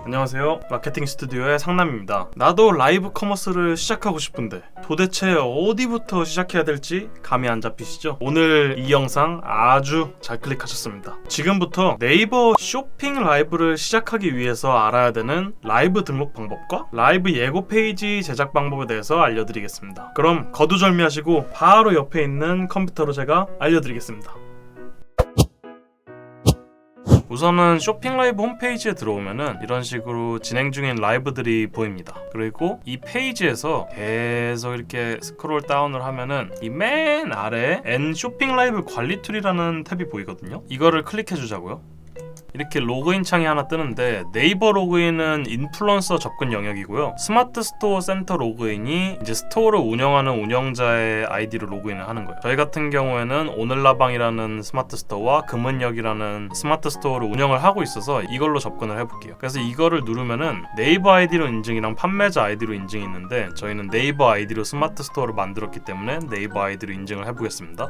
안녕하세요. 마케팅 스튜디오의 상남입니다. 나도 라이브 커머스를 시작하고 싶은데 도대체 어디부터 시작해야 될지 감이 안 잡히시죠? 오늘 이 영상 아주 잘 클릭하셨습니다. 지금부터 네이버 쇼핑 라이브를 시작하기 위해서 알아야 되는 라이브 등록 방법과 라이브 예고 페이지 제작 방법에 대해서 알려드리겠습니다. 그럼 거두절미하시고 바로 옆에 있는 컴퓨터로 제가 알려드리겠습니다. 우선은 쇼핑 라이브 홈페이지에 들어오면은 이런 식으로 진행 중인 라이브들이 보입니다. 그리고 이 페이지에서 계속 이렇게 스크롤 다운을 하면은 이 맨 아래에 N 쇼핑 라이브 관리 툴이라는 탭이 보이거든요. 이거를 클릭해 주자고요. 이렇게 로그인 창이 하나 뜨는데 네이버 로그인은 인플루언서 접근 영역이고요. 스마트 스토어 센터 로그인이 이제 스토어를 운영하는 운영자의 아이디로 로그인을 하는 거예요. 저희 같은 경우에는 오늘라방이라는 스마트 스토어와 금은역이라는 스마트 스토어를 운영을 하고 있어서 이걸로 접근을 해볼게요. 그래서 이거를 누르면은 네이버 아이디로 인증이랑 판매자 아이디로 인증이 있는데 저희는 네이버 아이디로 스마트 스토어를 만들었기 때문에 네이버 아이디로 인증을 해보겠습니다.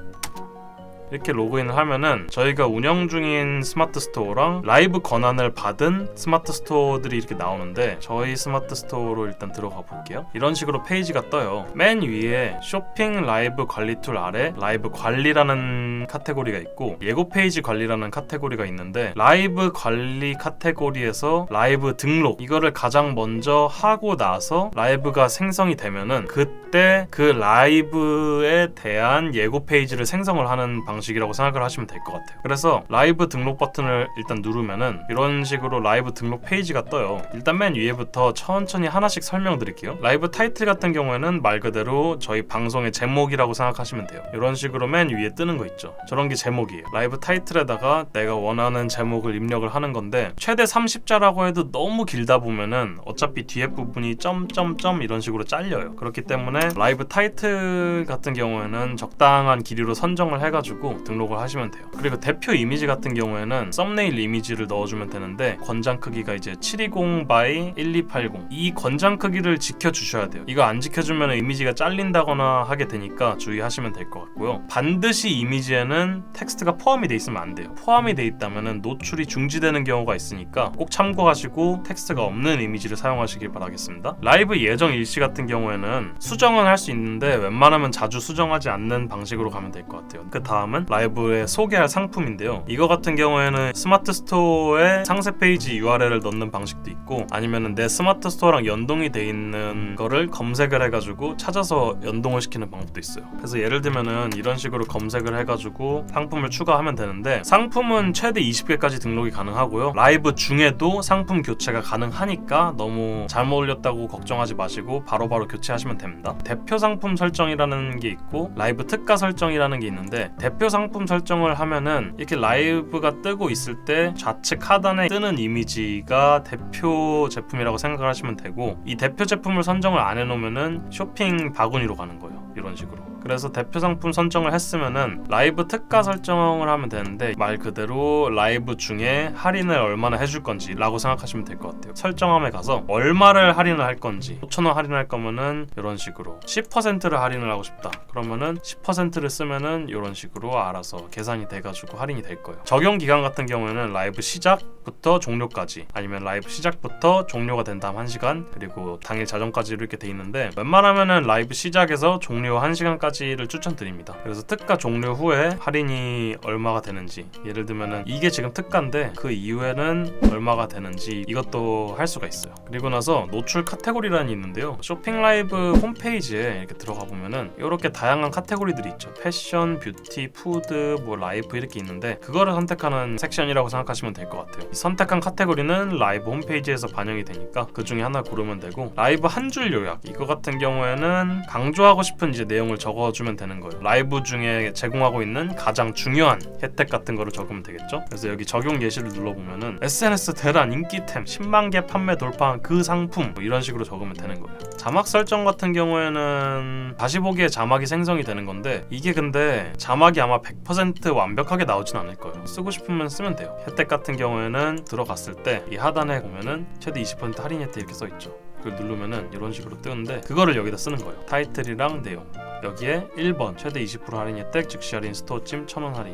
이렇게 로그인을 하면은 저희가 운영 중인 스마트 스토어랑 라이브 권한을 받은 스마트 스토어들이 이렇게 나오는데 저희 스마트 스토어로 일단 들어가 볼게요. 이런 식으로 페이지가 떠요. 맨 위에 쇼핑 라이브 관리 툴 아래 라이브 관리라는 카테고리가 있고 예고 페이지 관리라는 카테고리가 있는데 라이브 관리 카테고리에서 라이브 등록 이거를 가장 먼저 하고 나서 라이브가 생성이 되면은 그때 그 라이브에 대한 예고 페이지를 생성을 하는 방식이라고 생각을 하시면 될 것 같아요. 그래서 라이브 등록 버튼을 일단 누르면은 이런 식으로 라이브 등록 페이지가 떠요. 일단 맨 위에부터 천천히 하나씩 설명드릴게요. 라이브 타이틀 같은 경우에는 말 그대로 저희 방송의 제목이라고 생각하시면 돼요. 이런 식으로 맨 위에 뜨는 거 있죠. 저런 게 제목이에요. 라이브 타이틀에다가 내가 원하는 제목을 입력을 하는 건데 최대 30자라고 해도 너무 길다 보면은 어차피 뒤에 부분이 점점점 이런 식으로 잘려요. 그렇기 때문에 라이브 타이틀 같은 경우에는 적당한 길이로 선정을 해가지고 등록을 하시면 돼요. 그리고 대표 이미지 같은 경우에는 썸네일 이미지를 넣어주면 되는데 권장 크기가 이제 720 x 1280 이 권장 크기를 지켜주셔야 돼요. 이거 안 지켜주면 이미지가 잘린다거나 하게 되니까 주의하시면 될 것 같고요. 반드시 이미지에는 텍스트가 포함이 돼 있으면 안 돼요. 포함이 돼 있다면 노출이 중지되는 경우가 있으니까 꼭 참고하시고 텍스트가 없는 이미지를 사용하시길 바라겠습니다. 라이브 예정 일시 같은 경우에는 수정은 할 수 있는데 웬만하면 자주 수정하지 않는 방식으로 가면 될 것 같아요. 그 다음은 라이브에 소개할 상품인데요. 이거 같은 경우에는 스마트 스토어에 상세 페이지 URL을 넣는 방식도 있고 아니면은 내 스마트 스토어랑 연동이 돼 있는 거를 검색을 해가지고 찾아서 연동을 시키는 방법도 있어요. 그래서 예를 들면은 이런 식으로 검색을 해가지고 상품을 추가하면 되는데 상품은 최대 20개까지 등록이 가능하고요. 라이브 중에도 상품 교체가 가능하니까 너무 잘못 올렸다고 걱정하지 마시고 바로바로 교체하시면 됩니다. 대표 상품 설정이라는 게 있고 라이브 특가 설정이라는 게 있는데 대표 상품 설정을 하면은 이렇게 라이브가 뜨고 있을 때 좌측 하단에 뜨는 이미지가 대표 제품이라고 생각을 하시면 되고 이 대표 제품을 선정을 안 해놓으면은 쇼핑 바구니로 가는 거예요. 이런 식으로. 그래서 대표 상품 선정을 했으면은 라이브 특가 설정을 하면 되는데 말 그대로 라이브 중에 할인을 얼마나 해줄 건지 라고 생각하시면 될 것 같아요. 설정함에 가서 얼마를 할인을 할 건지 5,000원 할인할 거면은 이런 식으로 10%를 할인을 하고 싶다 그러면은 10%를 쓰면은 이런 식으로 알아서 계산이 돼가지고 할인이 될 거예요. 적용 기간 같은 경우에는 라이브 시작부터 종료까지 아니면 라이브 시작부터 종료가 된 다음 1시간 그리고 당일 자정까지 이렇게 돼 있는데 웬만하면은 라이브 시작에서 종료 1시간까지를 추천드립니다. 그래서 특가 종료 후에 할인이 얼마가 되는지 예를 들면은 이게 지금 특가인데 그 이후에는 얼마가 되는지 이것도 할 수가 있어요. 그리고 나서 노출 카테고리라는 게 있는데요. 쇼핑 라이브 홈페이지에 이렇게 들어가 보면은 이렇게 다양한 카테고리들이 있죠. 패션, 뷰티, 푸드, 뭐 라이프 이렇게 있는데 그거를 선택하는 섹션이라고 생각하시면 될 것 같아요. 이 선택한 카테고리는 라이브 홈페이지에서 반영이 되니까 그 중에 하나 고르면 되고 라이브 한 줄 요약 이거 같은 경우에는 강조하고 싶은 이제 내용을 적어주면 되는 거예요. 라이브 중에 제공하고 있는 가장 중요한 혜택 같은 거를 적으면 되겠죠. 그래서 여기 적용 예시를 눌러보면은 SNS 대란 인기템 10만 개 판매 돌파한 그 상품 뭐 이런 식으로 적으면 되는 거예요. 자막 설정 같은 경우에는 다시 보기에 자막이 생성이 되는 건데 이게 근데 자막이 아마 100% 완벽하게 나오진 않을 거예요. 쓰고 싶으면 쓰면 돼요. 혜택 같은 경우에는 들어갔을 때 이 하단에 보면은 최대 20% 할인 혜택 이렇게 써있죠. 그걸 누르면은 이런 식으로 뜨는데 그거를 여기다 쓰는 거예요. 타이틀이랑 내용 여기에 1번 최대 20% 할인 혜택 즉시 할인 스토어찜 1,000원 할인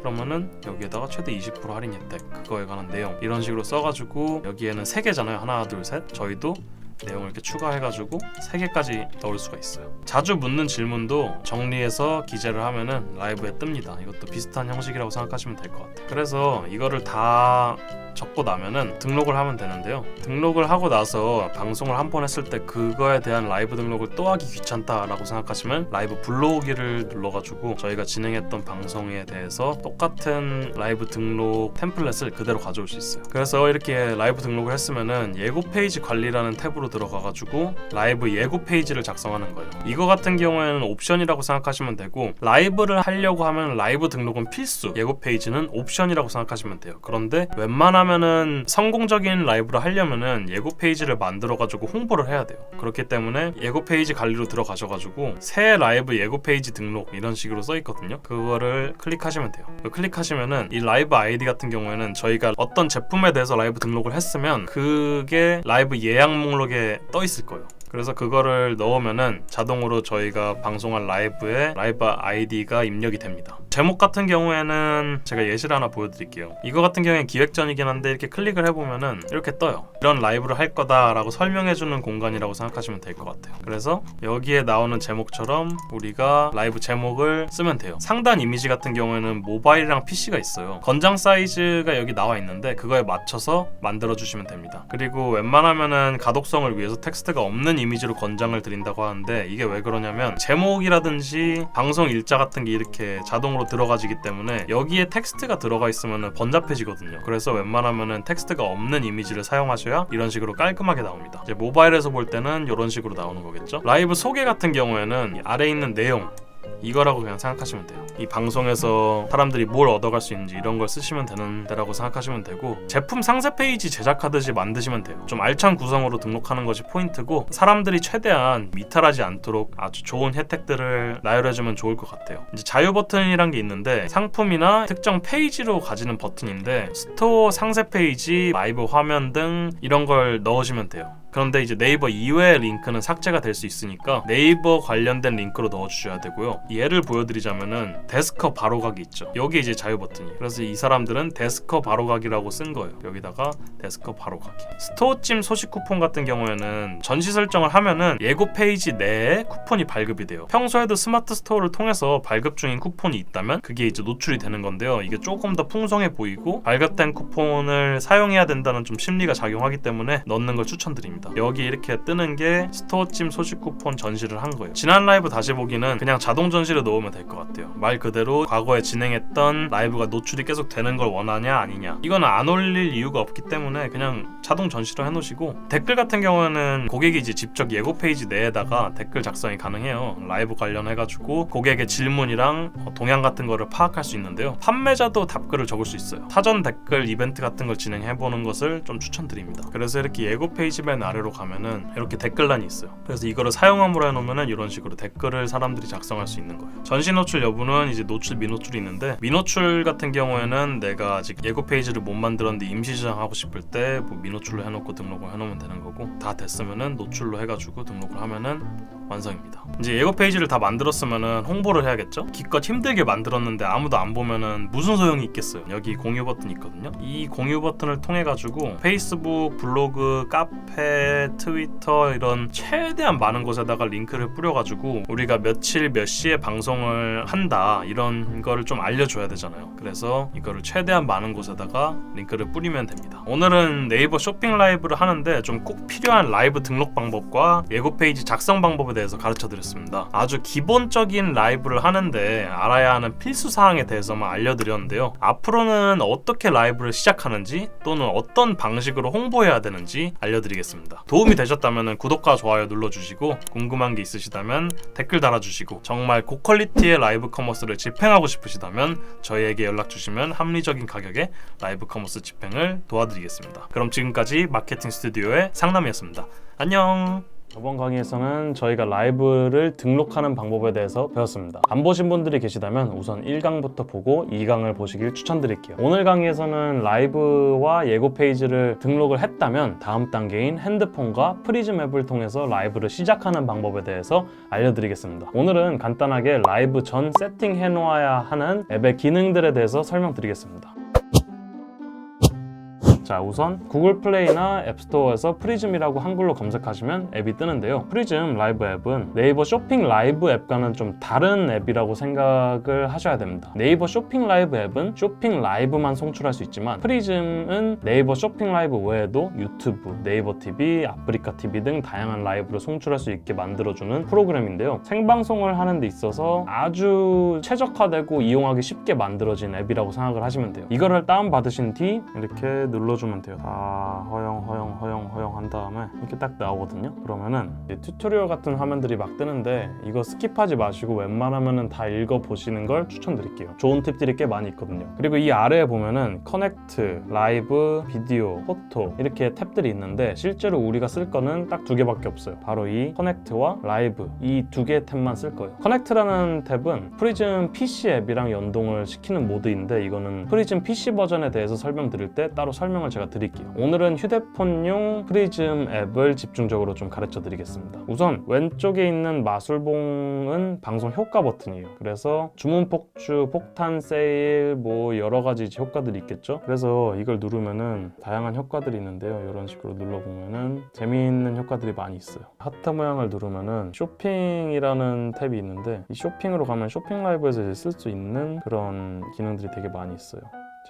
그러면은 여기에다가 최대 20% 할인 혜택, 그거에 관한 내용 이런 식으로 써가지고 여기에는 3개잖아요. 하나 둘 셋. 저희도 내용을 이렇게 추가해가지고 3개까지 넣을 수가 있어요. 자주 묻는 질문도 정리해서 기재를 하면은 라이브에 뜹니다. 이것도 비슷한 형식이라고 생각하시면 될 것 같아요. 그래서 이거를 다 적고 나면은 등록을 하면 되는데요. 등록을 하고 나서 방송을 한 번 했을 때 그거에 대한 라이브 등록을 또 하기 귀찮다라고 생각하시면 라이브 불러오기를 눌러가지고 저희가 진행했던 방송에 대해서 똑같은 라이브 등록 템플릿을 그대로 가져올 수 있어요. 그래서 이렇게 라이브 등록을 했으면은 예고 페이지 관리라는 탭으로 들어가가지고 라이브 예고 페이지를 작성하는 거예요. 이거 같은 경우에는 옵션이라고 생각하시면 되고, 라이브를 하려고 하면 라이브 등록은 필수, 예고 페이지는 옵션이라고 생각하시면 돼요. 그런데 웬만하면은 성공적인 라이브를 하려면은 예고 페이지를 만들어가지고 홍보를 해야 돼요. 그렇기 때문에 예고 페이지 관리로 들어가셔가지고 새 라이브 예고 페이지 등록 이런 식으로 써있거든요. 그거를 클릭하시면 돼요. 클릭하시면은 이 라이브 아이디 같은 경우에는 저희가 어떤 제품에 대해서 라이브 등록을 했으면 그게 라이브 예약 목록에 떠 있을 거예요. 그래서 그거를 넣으면은 자동으로 저희가 방송한 라이브에 라이브 아이디가 입력이 됩니다. 제목 같은 경우에는 제가 예시를 하나 보여드릴게요. 이거 같은 경우에는 기획전이긴 한데 이렇게 클릭을 해보면은 이렇게 떠요. 이런 라이브를 할 거다라고 설명해주는 공간이라고 생각하시면 될 것 같아요. 그래서 여기에 나오는 제목처럼 우리가 라이브 제목을 쓰면 돼요. 상단 이미지 같은 경우에는 모바일이랑 PC가 있어요. 권장 사이즈가 여기 나와 있는데 그거에 맞춰서 만들어주시면 됩니다. 그리고 웬만하면은 가독성을 위해서 텍스트가 없는 이미지로 권장을 드린다고 하는데, 이게 왜 그러냐면 제목이라든지 방송 일자 같은 게 이렇게 자동으로 들어가지기 때문에 여기에 텍스트가 들어가 있으면 번잡해지거든요. 그래서 웬만하면은 텍스트가 없는 이미지를 사용하셔야 이런 식으로 깔끔하게 나옵니다. 이제 모바일에서 볼 때는 이런 식으로 나오는 거겠죠. 라이브 소개 같은 경우에는 아래에 있는 내용 이거라고 그냥 생각하시면 돼요. 이 방송에서 사람들이 뭘 얻어갈 수 있는지 이런 걸 쓰시면 되는 데라고 생각하시면 되고, 제품 상세 페이지 제작하듯이 만드시면 돼요. 좀 알찬 구성으로 등록하는 것이 포인트고, 사람들이 최대한 이탈하지 않도록 아주 좋은 혜택들을 나열해주면 좋을 것 같아요. 이제 자유 버튼이란 게 있는데 상품이나 특정 페이지로 가지는 버튼인데, 스토어 상세 페이지, 라이브 화면 등 이런 걸 넣으시면 돼요. 그런데 이제 네이버 이외의 링크는 삭제가 될 수 있으니까 네이버 관련된 링크로 넣어주셔야 되고요. 예를 보여드리자면은 데스커 바로가기 있죠. 여기 이제 자유 버튼이에요. 그래서 이 사람들은 데스커 바로가기라고 쓴 거예요. 여기다가 데스커 바로가기. 스토어찜 소식 쿠폰 같은 경우에는 전시 설정을 하면은 예고 페이지 내에 쿠폰이 발급이 돼요. 평소에도 스마트 스토어를 통해서 발급 중인 쿠폰이 있다면 그게 이제 노출이 되는 건데요. 이게 조금 더 풍성해 보이고 발급된 쿠폰을 사용해야 된다는 좀 심리가 작용하기 때문에 넣는 걸 추천드립니다. 여기 이렇게 뜨는 게 스토어찜 소식 쿠폰 전시를 한 거예요. 지난 라이브 다시 보기는 그냥 자동 전시를 넣으면 될 것 같아요. 말 그대로 과거에 진행했던 라이브가 노출이 계속 되는 걸 원하냐 아니냐, 이거는 안 올릴 이유가 없기 때문에 그냥 자동 전시로 해놓으시고, 댓글 같은 경우는 고객이 이제 직접 예고 페이지 내에다가 댓글 작성이 가능해요. 라이브 관련해가지고 고객의 질문이랑 동향 같은 거를 파악할 수 있는데요. 판매자도 답글을 적을 수 있어요. 사전 댓글 이벤트 같은 걸 진행해보는 것을 좀 추천드립니다. 그래서 이렇게 예고 페이지 맨 아래로 가면은 이렇게 댓글란이 있어요. 그래서 이거를 사용함으로 해놓으면은 이런 식으로 댓글을 사람들이 작성할 수 있는 거예요. 전시 노출 여부는 이제 노출, 미노출이 있는데, 미노출 같은 경우에는 내가 아직 예고 페이지를 못 만들었는데 임시 저장하고 싶을 때 뭐 미노출로 해놓고 등록을 해놓으면 되는 거고, 다 됐으면은 노출로 해가지고 등록을 하면은 완성입니다. 이제 예고 페이지를 다 만들었으면은 홍보를 해야겠죠? 기껏 힘들게 만들었는데 아무도 안 보면은 무슨 소용이 있겠어요. 여기 공유 버튼이 있거든요. 이 공유 버튼을 통해 가지고 페이스북, 블로그, 카페, 트위터 이런 최대한 많은 곳에다가 링크를 뿌려가지고 우리가 며칠 몇 시에 방송을 한다 이런 거를 좀 알려줘야 되잖아요. 그래서 이거를 최대한 많은 곳에다가 링크를 뿌리면 됩니다. 오늘은 네이버 쇼핑 라이브를 하는데 좀 꼭 필요한 라이브 등록 방법과 예고 페이지 작성 방법에 대해서 가르쳐 드렸습니다. 아주 기본적인 라이브를 하는데 알아야 하는 필수 사항에 대해서만 알려드렸는데요. 앞으로는 어떻게 라이브를 시작하는지 또는 어떤 방식으로 홍보해야 되는지 알려드리겠습니다. 도움이 되셨다면 구독과 좋아요 눌러주시고, 궁금한 게 있으시다면 댓글 달아주시고, 정말 고퀄리티의 라이브 커머스를 집행하고 싶으시다면 저희에게 연락 주시면 합리적인 가격에 라이브 커머스 집행을 도와드리겠습니다. 그럼 지금까지 마케팅 스튜디오의 상남이었습니다. 안녕. 이번 강의에서는 저희가 라이브를 등록하는 방법에 대해서 배웠습니다. 안 보신 분들이 계시다면 우선 1강부터 보고 2강을 보시길 추천드릴게요. 오늘 강의에서는 라이브와 예고 페이지를 등록을 했다면 다음 단계인 핸드폰과 프리즘 앱을 통해서 라이브를 시작하는 방법에 대해서 알려드리겠습니다. 오늘은 간단하게 라이브 전 세팅해 놓아야 하는 앱의 기능들에 대해서 설명드리겠습니다. 자, 우선 구글 플레이나 앱스토어에서 프리즘이라고 한글로 검색하시면 앱이 뜨는데요. 프리즘 라이브 앱은 네이버 쇼핑 라이브 앱과는 좀 다른 앱이라고 생각을 하셔야 됩니다. 네이버 쇼핑 라이브 앱은 쇼핑 라이브만 송출할 수 있지만 프리즘은 네이버 쇼핑 라이브 외에도 유튜브, 네이버 TV, 아프리카 TV 등 다양한 라이브를 송출할 수 있게 만들어주는 프로그램인데요. 생방송을 하는 데 있어서 아주 최적화되고 이용하기 쉽게 만들어진 앱이라고 생각을 하시면 돼요. 이거를 다운받으신 뒤 이렇게 눌러주면 돼요. 다 허용 한 다음에 이렇게 딱 나오거든요. 그러면은 튜토리얼 같은 화면들이 막 뜨는데 이거 스킵하지 마시고 웬만하면은 다 읽어보시는 걸 추천드릴게요. 좋은 팁들이 꽤 많이 있거든요. 그리고 이 아래에 보면은 커넥트, 라이브, 비디오, 포토 이렇게 탭들이 있는데 실제로 우리가 쓸 거는 딱 두 개밖에 없어요. 바로 이 커넥트와 라이브 이 두 개 탭만 쓸 거예요. 커넥트라는 탭은 프리즘 PC 앱이랑 연동을 시키는 모드인데 이거는 프리즘 PC 버전에 대해서 설명드릴 때 따로 설명을 제가 드릴게요. 오늘은 휴대폰용 프리즘 앱을 집중적으로 좀 가르쳐 드리겠습니다. 우선 왼쪽에 있는 마술봉은 방송 효과 버튼이에요. 그래서 주문 폭주, 폭탄 세일 뭐 여러 가지 효과들이 있겠죠. 그래서 이걸 누르면은 다양한 효과들이 있는데요. 이런 식으로 눌러보면은 재미있는 효과들이 많이 있어요. 하트 모양을 누르면은 쇼핑이라는 탭이 있는데 이 쇼핑으로 가면 쇼핑 라이브에서 쓸 수 있는 그런 기능들이 되게 많이 있어요.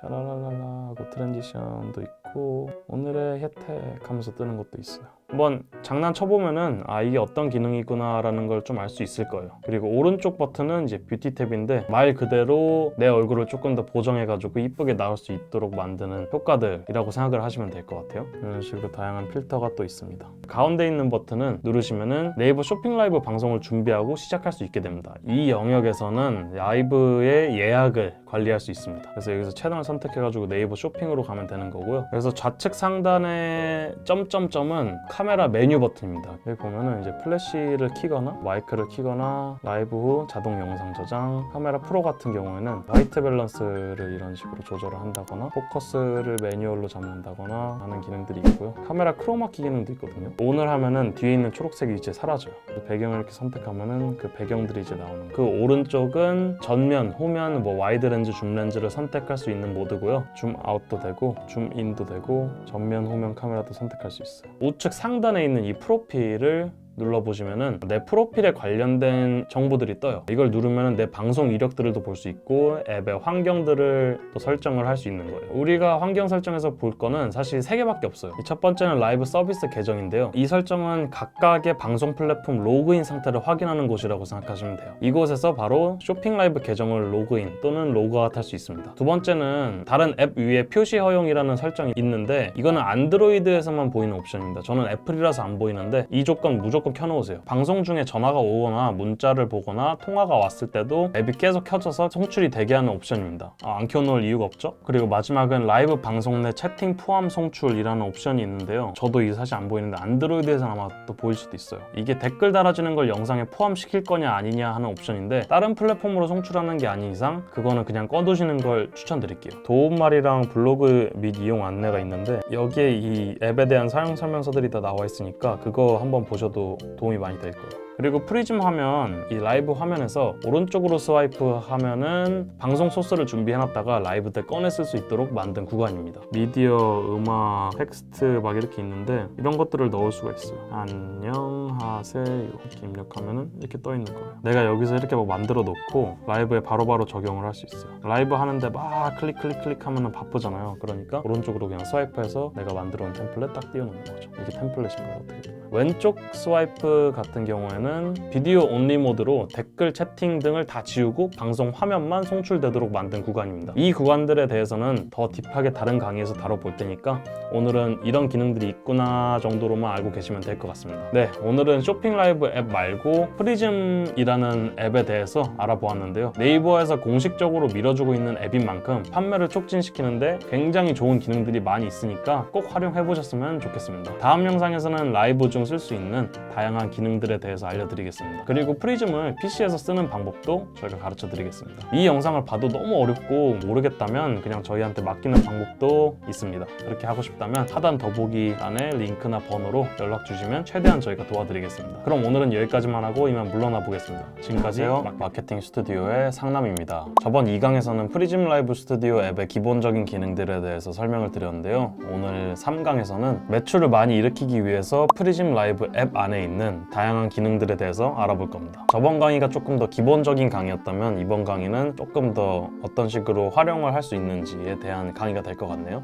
샤라랄랄라 하고 트랜지션도 있고 오늘의 혜택 하면서 뜨는 것도 있어요. 한번 장난쳐보면은 이게 어떤 기능이구나 라는 걸 좀 알 수 있을 거예요. 그리고 오른쪽 버튼은 이제 뷰티 탭인데 말 그대로 내 얼굴을 조금 더 보정해가지고 이쁘게 나올 수 있도록 만드는 효과들이라고 생각을 하시면 될 것 같아요. 이런 식으로 다양한 필터가 또 있습니다. 가운데 있는 버튼은 누르시면은 네이버 쇼핑 라이브 방송을 준비하고 시작할 수 있게 됩니다. 이 영역에서는 라이브의 예약을 관리할 수 있습니다. 그래서 여기서 채널 선택해가지고 네이버 쇼핑으로 가면 되는 거고요. 그래서 좌측 상단의 점점점은 카메라 메뉴 버튼입니다. 여기 보면은 이제 플래시를 켜거나 마이크를 켜거나 라이브 후 자동 영상 저장, 카메라 프로 같은 경우에는 화이트 밸런스를 이런 식으로 조절을 한다거나 포커스를 매뉴얼로 잡는다거나 하는 기능들이 있고요. 카메라 크로마키 기능도 있거든요. ON을 하면은 뒤에 있는 초록색이 이제 사라져요. 배경을 이렇게 선택하면은 그 배경들이 이제 나오는 거예요. 그 오른쪽은 전면, 후면, 뭐 와이드 렌즈, 줌 렌즈를 선택할 수 있는 모드고요. 줌 아웃도 되고 줌 인도 되고 전면, 후면 카메라도 선택할 수 있어요. 우측 상단에 있는 이 프로필을 눌러보시면은 내 프로필에 관련된 정보들이 떠요. 이걸 누르면은 내 방송 이력들을 볼 수 있고 앱의 환경들을 또 설정을 할 수 있는 거예요. 우리가 환경 설정에서 볼 거는 사실 3개밖에 없어요. 첫 번째는 라이브 서비스 계정인데요. 이 설정은 각각의 방송 플랫폼 로그인 상태를 확인하는 곳이라고 생각하시면 돼요. 이곳에서 바로 쇼핑 라이브 계정을 로그인 또는 로그아웃 할 수 있습니다. 두 번째는 다른 앱 위에 표시 허용이라는 설정이 있는데 이거는 안드로이드에서만 보이는 옵션입니다. 저는 애플이라서 안 보이는데 이 조건 무조건 켜놓으세요. 방송 중에 전화가 오거나 문자를 보거나 통화가 왔을 때도 앱이 계속 켜져서 송출이 되게 하는 옵션입니다. 안 켜놓을 이유가 없죠? 그리고 마지막은 라이브 방송 내 채팅 포함 송출이라는 옵션이 있는데요. 저도 이게 사실 안 보이는데 안드로이드에서는 아마 또 보일 수도 있어요. 이게 댓글 달아주는 걸 영상에 포함시킬 거냐 아니냐 하는 옵션인데 다른 플랫폼으로 송출하는 게 아닌 이상 그거는 그냥 꺼두시는 걸 추천드릴게요. 도움말이랑 블로그 및 이용 안내가 있는데 여기에 이 앱에 대한 사용 설명서들이 다 나와 있으니까 그거 한번 보셔도 도움이 많이 될 거예요. 그리고 프리즘 화면, 이 라이브 화면에서 오른쪽으로 스와이프 하면은 방송 소스를 준비해놨다가 라이브 때 꺼내 쓸 수 있도록 만든 구간입니다. 미디어, 음악, 텍스트 막 이렇게 있는데 이런 것들을 넣을 수가 있어요. 안녕하세요 이렇게 입력하면은 이렇게 떠 있는 거예요. 내가 여기서 이렇게 막 만들어 놓고 라이브에 바로바로 적용을 할 수 있어요. 라이브 하는데 막 클릭 하면은 바쁘잖아요. 그러니까 오른쪽으로 그냥 스와이프해서 내가 만들어 놓은 템플릿 딱 띄워놓는 거죠. 이게 템플릿인 거예요. 어떻게 보면. 왼쪽 스와이프 같은 경우에는 보면은 비디오 온리 모드로 댓글, 채팅 등을 다 지우고 방송 화면만 송출되도록 만든 구간입니다. 이 구간들에 대해서는 더 딥하게 다른 강의에서 다뤄볼 테니까 오늘은 이런 기능들이 있구나 정도로만 알고 계시면 될 것 같습니다. 네, 오늘은 쇼핑 라이브 앱 말고 프리즘이라는 앱에 대해서 알아보았는데요. 네이버에서 공식적으로 밀어주고 있는 앱인 만큼 판매를 촉진시키는데 굉장히 좋은 기능들이 많이 있으니까 꼭 활용해 보셨으면 좋겠습니다. 다음 영상에서는 라이브 중 쓸 수 있는 다양한 기능들에 대해서 알려드리겠습니다. 그리고 프리즘을 PC에서 쓰는 방법도 저희가 가르쳐 드리겠습니다. 이 영상을 봐도 너무 어렵고 모르겠다면 그냥 저희한테 맡기는 방법도 있습니다. 그렇게 하고 싶다면 하단 더보기란에 링크나 번호로 연락 주시면 최대한 저희가 도와드리겠습니다. 그럼 오늘은 여기까지만 하고 이만 물러나 보겠습니다. 지금까지 마케팅 스튜디오의 상남입니다. 저번 2강에서는 프리즘 라이브 스튜디오 앱의 기본적인 기능들에 대해서 설명을 드렸는데요. 오늘 3강에서는 매출을 많이 일으키기 위해서 프리즘 라이브 앱 안에 있는 다양한 기능들에 대해서 알아볼 겁니다. 저번 강의가 조금 더 기본적인 강의였다면 이번 강의는 조금 더 어떤 식으로 활용을 할 수 있는지에 대한 강의가 될 것 같네요.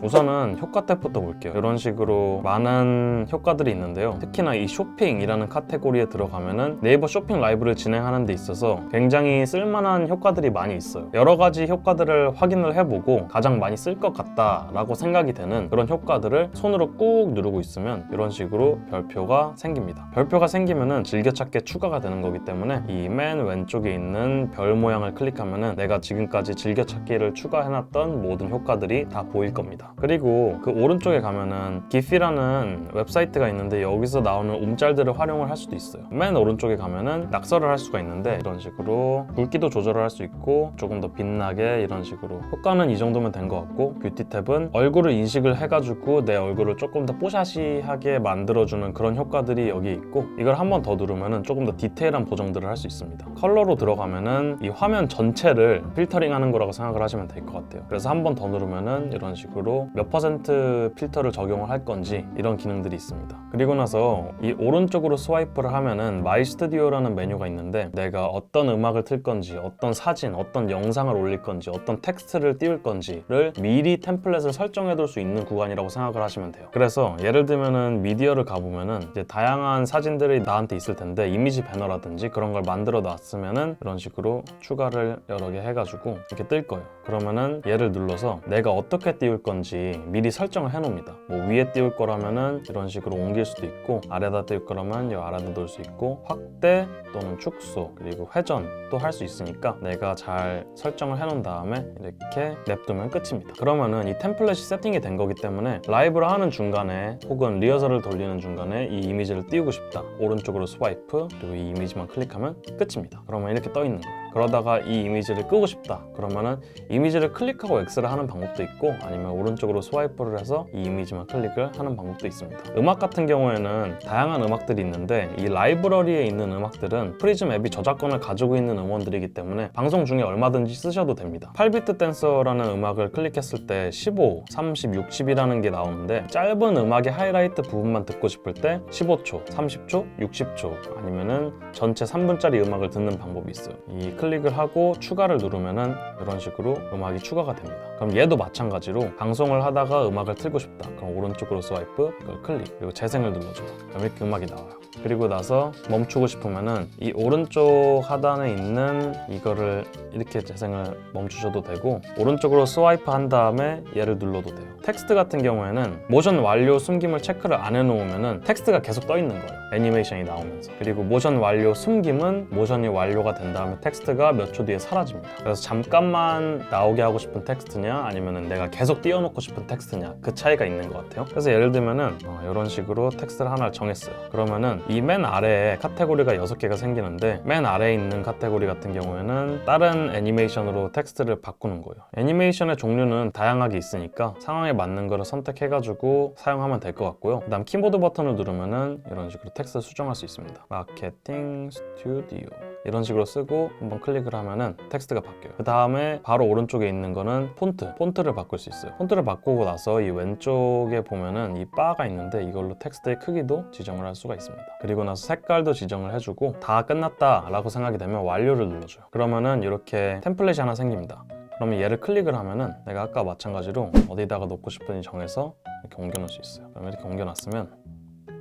우선은 효과 탭부터 볼게요. 이런 식으로 많은 효과들이 있는데요. 특히나 이 쇼핑이라는 카테고리에 들어가면은 네이버 쇼핑 라이브를 진행하는 데 있어서 굉장히 쓸만한 효과들이 많이 있어요. 여러 가지 효과들을 확인을 해보고 가장 많이 쓸 것 같다라고 생각이 되는 그런 효과들을 손으로 꾹 누르고 있으면 이런 식으로 별표가 생깁니다. 별표가 생기면은 즐겨찾기에 추가가 되는 거기 때문에 이 맨 왼쪽에 있는 별 모양을 클릭하면은 내가 지금까지 즐겨찾기를 추가해놨던 모든 효과들이 다 보일 겁니다. 그리고 그 오른쪽에 가면은 기피라는 웹사이트가 있는데 여기서 나오는 움짤들을 활용을 할 수도 있어요. 맨 오른쪽에 가면은 낙서를 할 수가 있는데 이런 식으로 굵기도 조절을 할 수 있고 조금 더 빛나게 이런 식으로 효과는 이 정도면 된 것 같고 뷰티 탭은 얼굴을 인식을 해가지고 내 얼굴을 조금 더 뽀샤시하게 만들어주는 그런 효과들이 여기에 있고 이걸 한 번 더 누르면은 조금 더 디테일한 보정들을 할 수 있습니다. 컬러로 들어가면은 이 화면 전체를 필터링 하는 거라고 생각을 하시면 될 것 같아요. 그래서 한 번 더 누르면은 이런 식으로 몇 퍼센트 필터를 적용을 할 건지 이런 기능들이 있습니다. 그리고 나서 이 오른쪽으로 스와이프를 하면은 마이 스튜디오라는 메뉴가 있는데 내가 어떤 음악을 틀 건지 어떤 사진, 어떤 영상을 올릴 건지 어떤 텍스트를 띄울 건지를 미리 템플릿을 설정해 둘 수 있는 구간이라고 생각을 하시면 돼요. 그래서 예를 들면은 미디어를 가보면은 이제 다양한 사진들이 나한테 있을 텐데 이미지 배너라든지 그런 걸 만들어 놨으면은 이런 식으로 추가를 여러 개 해가지고 이렇게 뜰 거예요. 그러면은 얘를 눌러서 내가 어떻게 띄울 건지 미리 설정을 해 놓습니다. 뭐 위에 띄울 거라면은 이런 식으로 옮길 수도 있고 아래다 띄울 거라면 이 아래다 놓을 수 있고 확대 또는 축소 그리고 회전도 할 수 있으니까 내가 잘 설정을 해 놓은 다음에 이렇게 냅두면 끝입니다. 그러면은 이 템플릿이 세팅이 된 거기 때문에 라이브를 하는 중간에 혹은 리허설을 돌리는 중간에 이 이미지를 띄우고 싶다. 오른쪽으로 스와이프 그리고 이 이미지만 클릭하면 끝입니다. 그러면 이렇게 떠 있는 거예요. 그러다가 이 이미지를 끄고 싶다. 그러면은 이미지를 클릭하고 X를 하는 방법도 있고 아니면 오른쪽으로 스와이프를 해서 이 이미지만 클릭을 하는 방법도 있습니다. 음악 같은 경우에는 다양한 음악들이 있는데 이 라이브러리에 있는 음악들은 프리즘 앱이 저작권을 가지고 있는 음원들이기 때문에 방송 중에 얼마든지 쓰셔도 됩니다. 8비트 댄서라는 음악을 클릭했을 때 15, 30, 60이라는 게 나오는데 짧은 음악의 하이라이트 부분만 듣고 싶을 때 15초, 30초, 60초 아니면은 전체 3분짜리 음악을 듣는 방법이 있어요. 이 클릭을 하고 추가를 누르면은 이런 식으로 음악이 추가가 됩니다. 그럼 얘도 마찬가지로 방송을 하다가 음악을 틀고 싶다. 그럼 오른쪽으로 스와이프, 이걸 클릭, 그리고 재생을 눌러줘요. 그럼 이렇게 음악이 나와요. 그리고 나서 멈추고 싶으면은 이 오른쪽 하단에 있는 이거를 이렇게 재생을 멈추셔도 되고 오른쪽으로 스와이프 한 다음에 얘를 눌러도 돼요. 텍스트 같은 경우에는 모션 완료 숨김을 체크를 안 해놓으면은 텍스트가 계속 떠 있는 거예요. 애니메이션이 나오면서. 그리고 모션 완료 숨김은 모션이 완료가 된 다음에 텍스트가 몇 초 뒤에 사라집니다. 그래서 잠깐만 나오게 하고 싶은 텍스트냐 아니면은 내가 계속 띄워놓고 싶은 텍스트냐 그 차이가 있는 것 같아요. 그래서 예를 들면은 이런 식으로 텍스트를 하나를 정했어요. 그러면은 이 맨 아래에 카테고리가 6개가 생기는데 맨 아래에 있는 카테고리 같은 경우에는 다른 애니메이션으로 텍스트를 바꾸는 거예요. 애니메이션의 종류는 다양하게 있으니까 상황에 맞는 거를 선택해가지고 사용하면 될 것 같고요. 그 다음 키보드 버튼을 누르면은 이런 식으로 텍스트를 수정할 수 있습니다. 마케팅 스튜디오 이런 식으로 쓰고 한번 클릭을 하면은 텍스트가 바뀌어요. 그 다음에 바로 오른쪽에 있는 거는 폰트를 바꿀 수 있어요. 폰트를 바꾸고 나서 이 왼쪽에 보면은 이 바가 있는데 이걸로 텍스트의 크기도 지정을 할 수가 있습니다. 그리고 나서 색깔도 지정을 해주고 다 끝났다 라고 생각이 되면 완료를 눌러줘요. 그러면은 이렇게 템플릿이 하나 생깁니다. 그러면 얘를 클릭을 하면은 내가 아까 마찬가지로 어디다가 놓고 싶은지 정해서 이렇게 옮겨 놓을 수 있어요. 그럼 이렇게 옮겨 놨으면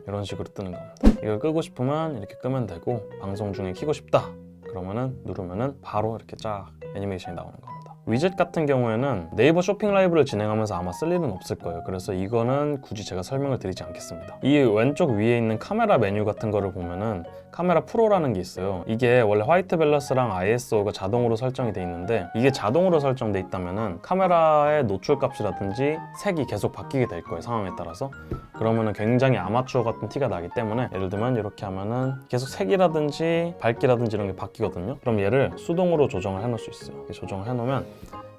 이런 식으로 뜨는 겁니다. 이걸 끄고 싶으면 이렇게 끄면 되고, 방송 중에 켜고 싶다 그러면은 누르면은 바로 이렇게 쫙 애니메이션이 나오는 겁니다. 위젯 같은 경우에는 네이버 쇼핑 라이브를 진행하면서 아마 쓸 일은 없을 거예요. 그래서 이거는 굳이 제가 설명을 드리지 않겠습니다. 이 왼쪽 위에 있는 카메라 메뉴 같은 거를 보면은 카메라 프로라는 게 있어요. 이게 원래 화이트 밸런스랑 ISO가 자동으로 설정이 돼 있는데, 이게 자동으로 설정돼 있다면은 카메라의 노출 값이라든지 색이 계속 바뀌게 될 거예요, 상황에 따라서. 그러면은 굉장히 아마추어 같은 티가 나기 때문에, 예를 들면 이렇게 하면은 계속 색이라든지 밝기라든지 이런 게 바뀌거든요. 그럼 얘를 수동으로 조정을 해놓을 수 있어요. 이렇게 조정을 해놓으면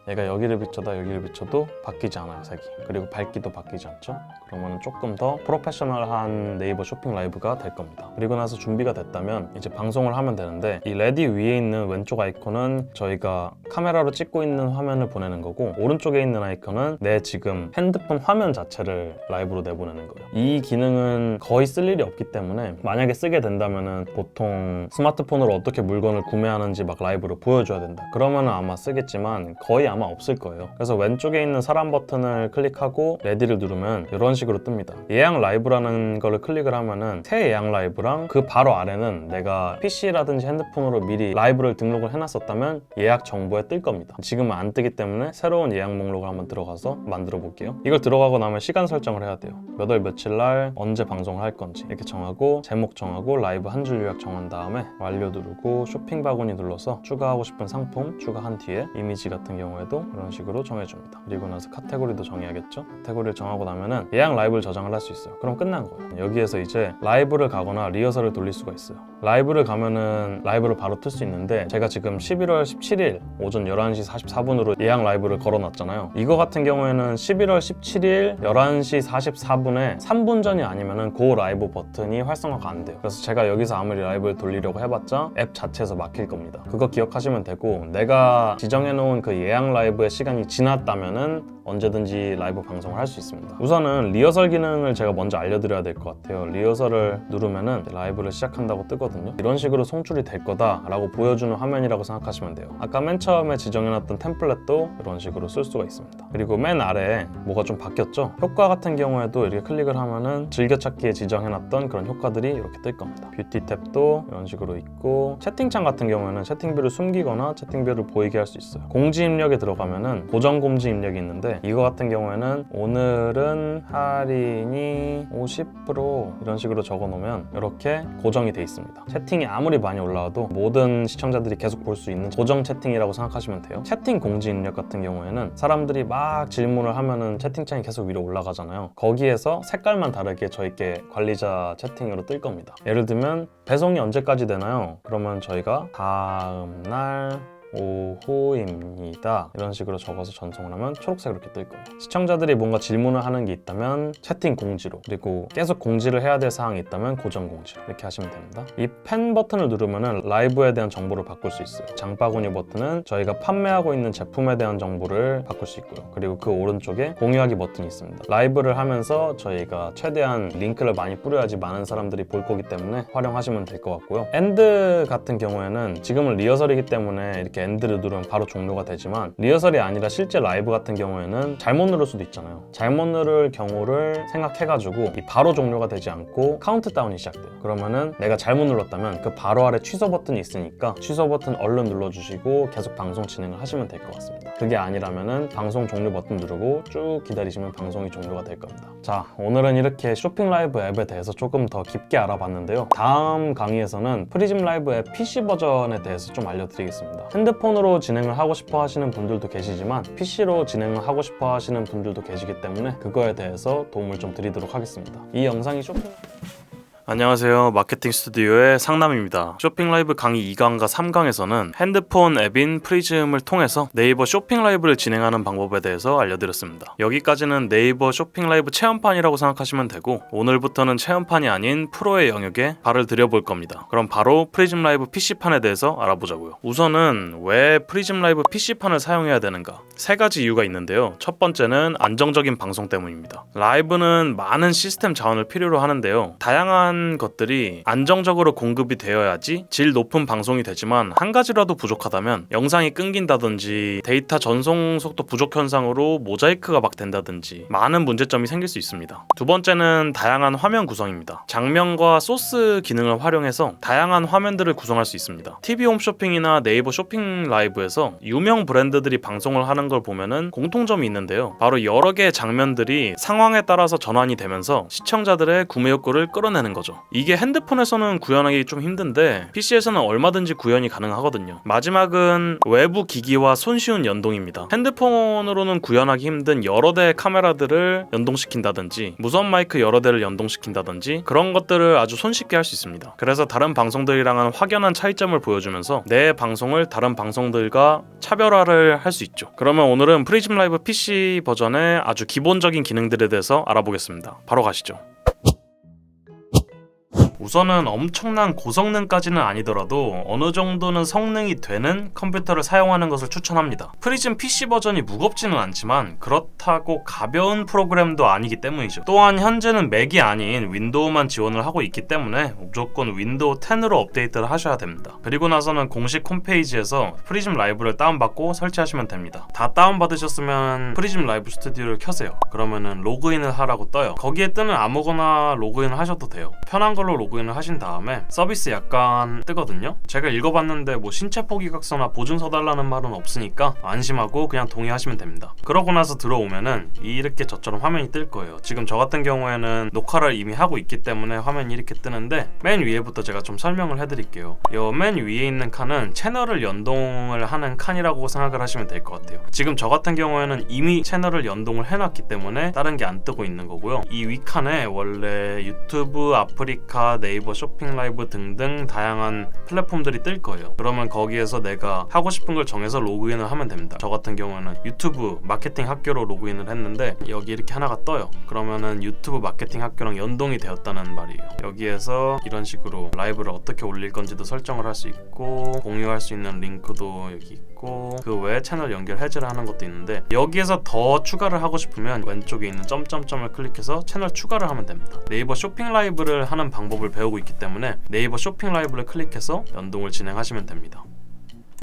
얘가 여기를 비춰다 여기를 비춰도 바뀌지 않아요, 색이. 그리고 밝기도 바뀌지 않죠. 그러면 조금 더 프로페셔널한 네이버 쇼핑 라이브가 될 겁니다. 그리고 나서 준비가 됐다면 이제 방송을 하면 되는데, 이 레디 위에 있는 왼쪽 아이콘은 저희가 카메라로 찍고 있는 화면을 보내는 거고, 오른쪽에 있는 아이콘은 내 지금 핸드폰 화면 자체를 라이브로 내보내는 거예요. 이 기능은 거의 쓸 일이 없기 때문에, 만약에 쓰게 된다면은 보통 스마트폰으로 어떻게 물건을 구매하는지 막 라이브로 보여줘야 된다 그러면은 아마 쓰겠지만 거의 아마 없을 거예요. 그래서 왼쪽에 있는 사람 버튼을 클릭하고 레디를 누르면 이런 식으로 뜹니다. 예약 라이브라는 거를 클릭을 하면은 새 예약 라이브랑 그 바로 아래는 내가 PC라든지 핸드폰으로 미리 라이브를 등록을 해놨었다면 예약 정보에 뜰 겁니다. 지금은 안 뜨기 때문에 새로운 예약 목록을 한번 들어가서 만들어 볼게요. 이걸 들어가고 나면 시간 설정을 해야 돼요. 몇 월 며칠 날 언제 방송을 할 건지 이렇게 정하고, 제목 정하고, 라이브 한 줄 요약 정한 다음에 완료 누르고 쇼핑 바구니 눌러서 추가하고 싶은 상품 추가한 뒤에 이미지 같은 경우에 이런 식으로 정해줍니다. 그리고 나서 카테고리도 정해야겠죠. 카테고리를 정하고 나면은 예약 라이브를 저장을 할 수 있어요. 그럼 끝난 거예요. 여기에서 이제 라이브를 가거나 리허설을 돌릴 수가 있어요. 라이브를 가면은 라이브를 바로 틀 수 있는데, 제가 지금 11월 17일 오전 11시 44분으로 예약 라이브를 걸어놨잖아요. 이거 같은 경우에는 11월 17일 11시 44분에 3분 전이 아니면은 고 라이브 버튼이 활성화가 안 돼요. 그래서 제가 여기서 아무리 라이브를 돌리려고 해봤자 앱 자체에서 막힐 겁니다. 그거 기억하시면 되고, 내가 지정해놓은 그 예약 라이브의 시간이 지났다면은 언제든지 라이브 방송을 할 수 있습니다. 우선은 리허설 기능을 제가 먼저 알려드려야 될 것 같아요. 리허설을 누르면은 라이브를 시작한다고 뜨거든요. 이런 식으로 송출이 될 거다라고 보여주는 화면이라고 생각하시면 돼요. 아까 맨 처음에 지정해놨던 템플릿도 이런 식으로 쓸 수가 있습니다. 그리고 맨 아래에 뭐가 좀 바뀌었죠? 효과 같은 경우에도 이렇게 클릭을 하면은 즐겨찾기에 지정해놨던 그런 효과들이 이렇게 뜰 겁니다. 뷰티 탭도 이런 식으로 있고, 채팅창 같은 경우에는 채팅뷰를 숨기거나 채팅뷰를 보이게 할 수 있어요. 공지 입력에 들어가면은 고정 공지 입력이 있는데, 이거 같은 경우에는 오늘은 할인이 50% 이런 식으로 적어 놓으면 이렇게 고정이 돼 있습니다. 채팅이 아무리 많이 올라와도 모든 시청자들이 계속 볼 수 있는 고정 채팅이라고 생각하시면 돼요. 채팅 공지 입력 같은 경우에는 사람들이 막 질문을 하면은 채팅창이 계속 위로 올라가잖아요. 거기에서 색깔만 다르게 저희께 관리자 채팅으로 뜰 겁니다. 예를 들면 배송이 언제까지 되나요? 그러면 저희가 다음 날 오후입니다 이런 식으로 적어서 전송을 하면 초록색으로 이렇게 뜰 거예요. 시청자들이 뭔가 질문을 하는 게 있다면 채팅 공지로, 그리고 계속 공지를 해야 될 사항이 있다면 고정 공지로 이렇게 하시면 됩니다. 이 펜 버튼을 누르면은 라이브에 대한 정보를 바꿀 수 있어요. 장바구니 버튼은 저희가 판매하고 있는 제품에 대한 정보를 바꿀 수 있고요. 그리고 그 오른쪽에 공유하기 버튼이 있습니다. 라이브를 하면서 저희가 최대한 링크를 많이 뿌려야지 많은 사람들이 볼 거기 때문에 활용하시면 될 것 같고요. 엔드 같은 경우에는 지금은 리허설이기 때문에 이렇게 엔드를 누르면 바로 종료가 되지만, 리허설이 아니라 실제 라이브 같은 경우에는 잘못 누를 수도 있잖아요. 잘못 누를 경우를 생각해가지고 이 바로 종료가 되지 않고 카운트다운이 시작돼요. 그러면은 내가 잘못 눌렀다면 그 바로 아래 취소 버튼이 있으니까 취소 버튼 얼른 눌러주시고 계속 방송 진행을 하시면 될 것 같습니다. 그게 아니라면은 방송 종료 버튼 누르고 쭉 기다리시면 방송이 종료가 될 겁니다. 자, 오늘은 이렇게 쇼핑 라이브 앱에 대해서 조금 더 깊게 알아봤는데요. 다음 강의에서는 프리즘 라이브 앱 PC 버전에 대해서 좀 알려드리겠습니다. 핸드폰으로 진행을 하고 싶어 하시는 분들도 계시지만 PC로 진행을 하고 싶어 하시는 분들도 계시기 때문에 그거에 대해서 도움을 좀 드리도록 하겠습니다. 이 영상이 쇼핑... 안녕하세요. 마케팅 스튜디오의 상남입니다. 쇼핑 라이브 강의 2강과 3강에서는 핸드폰 앱인 프리즘을 통해서 네이버 쇼핑 라이브를 진행하는 방법에 대해서 알려드렸습니다. 여기까지는 네이버 쇼핑 라이브 체험판이라고 생각하시면 되고, 오늘부터는 체험판이 아닌 프로의 영역에 발을 들여볼 겁니다. 그럼 바로 프리즘 라이브 PC판에 대해서 알아보자고요. 우선은 왜 프리즘 라이브 PC판을 사용해야 되는가? 세 가지 이유가 있는데요. 첫 번째는 안정적인 방송 때문입니다. 라이브는 많은 시스템 자원을 필요로 하는데요. 다양한 이러한 것들이 안정적으로 공급이 되어야지 질 높은 방송이 되지만 한 가지라도 부족하다면 영상이 끊긴다든지 데이터 전송 속도 부족 현상으로 모자이크가 막 된다든지 많은 문제점이 생길 수 있습니다. 두 번째는 다양한 화면 구성입니다. 장면과 소스 기능을 활용해서 다양한 화면들을 구성할 수 있습니다. TV 홈쇼핑이나 네이버 쇼핑 라이브에서 유명 브랜드들이 방송을 하는 걸 보면은 공통점이 있는데요. 바로 여러 개의 장면들이 상황에 따라서 전환이 되면서 시청자들의 구매 욕구를 끌어내는 거죠. 이게 핸드폰에서는 구현하기 좀 힘든데 PC에서는 얼마든지 구현이 가능하거든요. 마지막은 외부 기기와 손쉬운 연동입니다. 핸드폰으로는 구현하기 힘든 여러 대의 카메라들을 연동시킨다든지 무선 마이크 여러 대를 연동시킨다든지 그런 것들을 아주 손쉽게 할 수 있습니다. 그래서 다른 방송들이랑은 확연한 차이점을 보여주면서 내 방송을 다른 방송들과 차별화를 할 수 있죠. 그러면 오늘은 프리즘 라이브 PC 버전의 아주 기본적인 기능들에 대해서 알아보겠습니다. 바로 가시죠. 우선은 엄청난 고성능까지는 아니더라도 어느 정도는 성능이 되는 컴퓨터를 사용하는 것을 추천합니다. 프리즘 PC 버전이 무겁지는 않지만 그렇다고 가벼운 프로그램도 아니기 때문이죠. 또한 현재는 맥이 아닌 윈도우만 지원을 하고 있기 때문에 무조건 윈도우 10으로 업데이트를 하셔야 됩니다. 그리고 나서는 공식 홈페이지에서 프리즘 라이브를 다운받고 설치하시면 됩니다. 다 다운받으셨으면 프리즘 라이브 스튜디오를 켜세요. 그러면은 로그인을 하라고 떠요. 거기에 뜨는 아무거나 로그인을 하셔도 돼요. 편한 걸로 로그인을 하신 다음에 서비스 약간 뜨거든요. 제가 읽어봤는데 뭐 신체 포기각서나 보증서 달라는 말은 없으니까 안심하고 그냥 동의하시면 됩니다. 그러고 나서 들어오면은 이렇게 저처럼 화면이 뜰 거예요. 지금 저 같은 경우에는 녹화를 이미 하고 있기 때문에 화면이 이렇게 뜨는데 맨 위에부터 제가 좀 설명을 해드릴게요. 요 맨 위에 있는 칸은 채널을 연동을 하는 칸이라고 생각을 하시면 될 것 같아요. 지금 저 같은 경우에는 이미 채널을 연동을 해놨기 때문에 다른 게 안 뜨고 있는 거고요. 이 위칸에 원래 유튜브, 아프리카, 네이버 쇼핑 라이브 등등 다양한 플랫폼들이 뜰 거예요. 그러면 거기에서 내가 하고 싶은 걸 정해서 로그인을 하면 됩니다. 저 같은 경우에는 유튜브 마케팅 학교로 로그인을 했는데 여기 이렇게 하나가 떠요. 그러면은 유튜브 마케팅 학교랑 연동이 되었다는 말이에요. 여기에서 이런 식으로 라이브를 어떻게 올릴 건지도 설정을 할 수 있고 공유할 수 있는 링크도 여기 있고 그 외에 채널 연결 해제를 하는 것도 있는데 여기에서 더 추가를 하고 싶으면 왼쪽에 있는 점점점을 클릭해서 채널 추가를 하면 됩니다. 네이버 쇼핑 라이브를 하는 방법을 배우고 있기 때문에 네이버 쇼핑 라이브를 클릭해서 연동을 진행하시면 됩니다.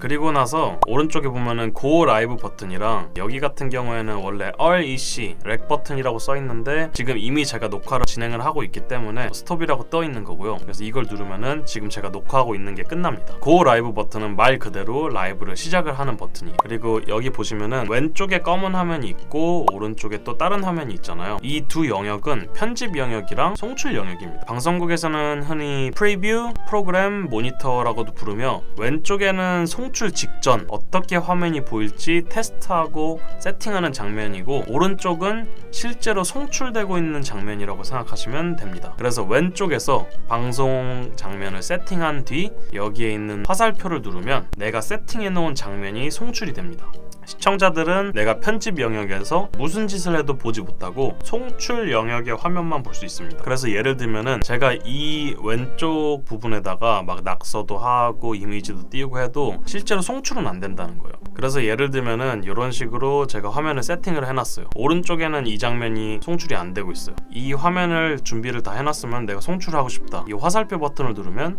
그리고 나서 오른쪽에 보면은 Go 라이브 버튼이랑 여기 같은 경우에는 원래 REC 렉 버튼이라고 써 있는데 지금 이미 제가 녹화를 진행을 하고 있기 때문에 스톱이라고 떠 있는 거고요. 그래서 이걸 누르면은 지금 제가 녹화하고 있는 게 끝납니다. Go 라이브 버튼은 말 그대로 라이브를 시작을 하는 버튼이에요. 그리고 여기 보시면은 왼쪽에 검은 화면이 있고 오른쪽에 또 다른 화면이 있잖아요. 이 두 영역은 편집 영역이랑 송출 영역입니다. 방송국에서는 흔히 프리뷰, 프로그램, 모니터라고도 부르며 왼쪽에는 송출 직전 어떻게 화면이 보일지 테스트하고 세팅하는 장면이고 오른쪽은 실제로 송출되고 있는 장면이라고 생각하시면 됩니다. 그래서 왼쪽에서 방송 장면을 세팅한 뒤 여기에 있는 화살표를 누르면 내가 세팅해 놓은 장면이 송출이 됩니다. 시청자들은 내가 편집 영역에서 무슨 짓을 해도 보지 못하고 송출 영역의 화면만 볼 수 있습니다. 그래서 예를 들면은 제가 이 왼쪽 부분에다가 막 낙서도 하고 이미지도 띄우고 해도 실제로 송출은 안 된다는 거예요. 그래서 예를 들면은 이런 식으로 제가 화면을 세팅을 해놨어요. 오른쪽에는 이 장면이 송출이 안 되고 있어요. 이 화면을 준비를 다 해놨으면 내가 송출하고 싶다. 이 화살표 버튼을 누르면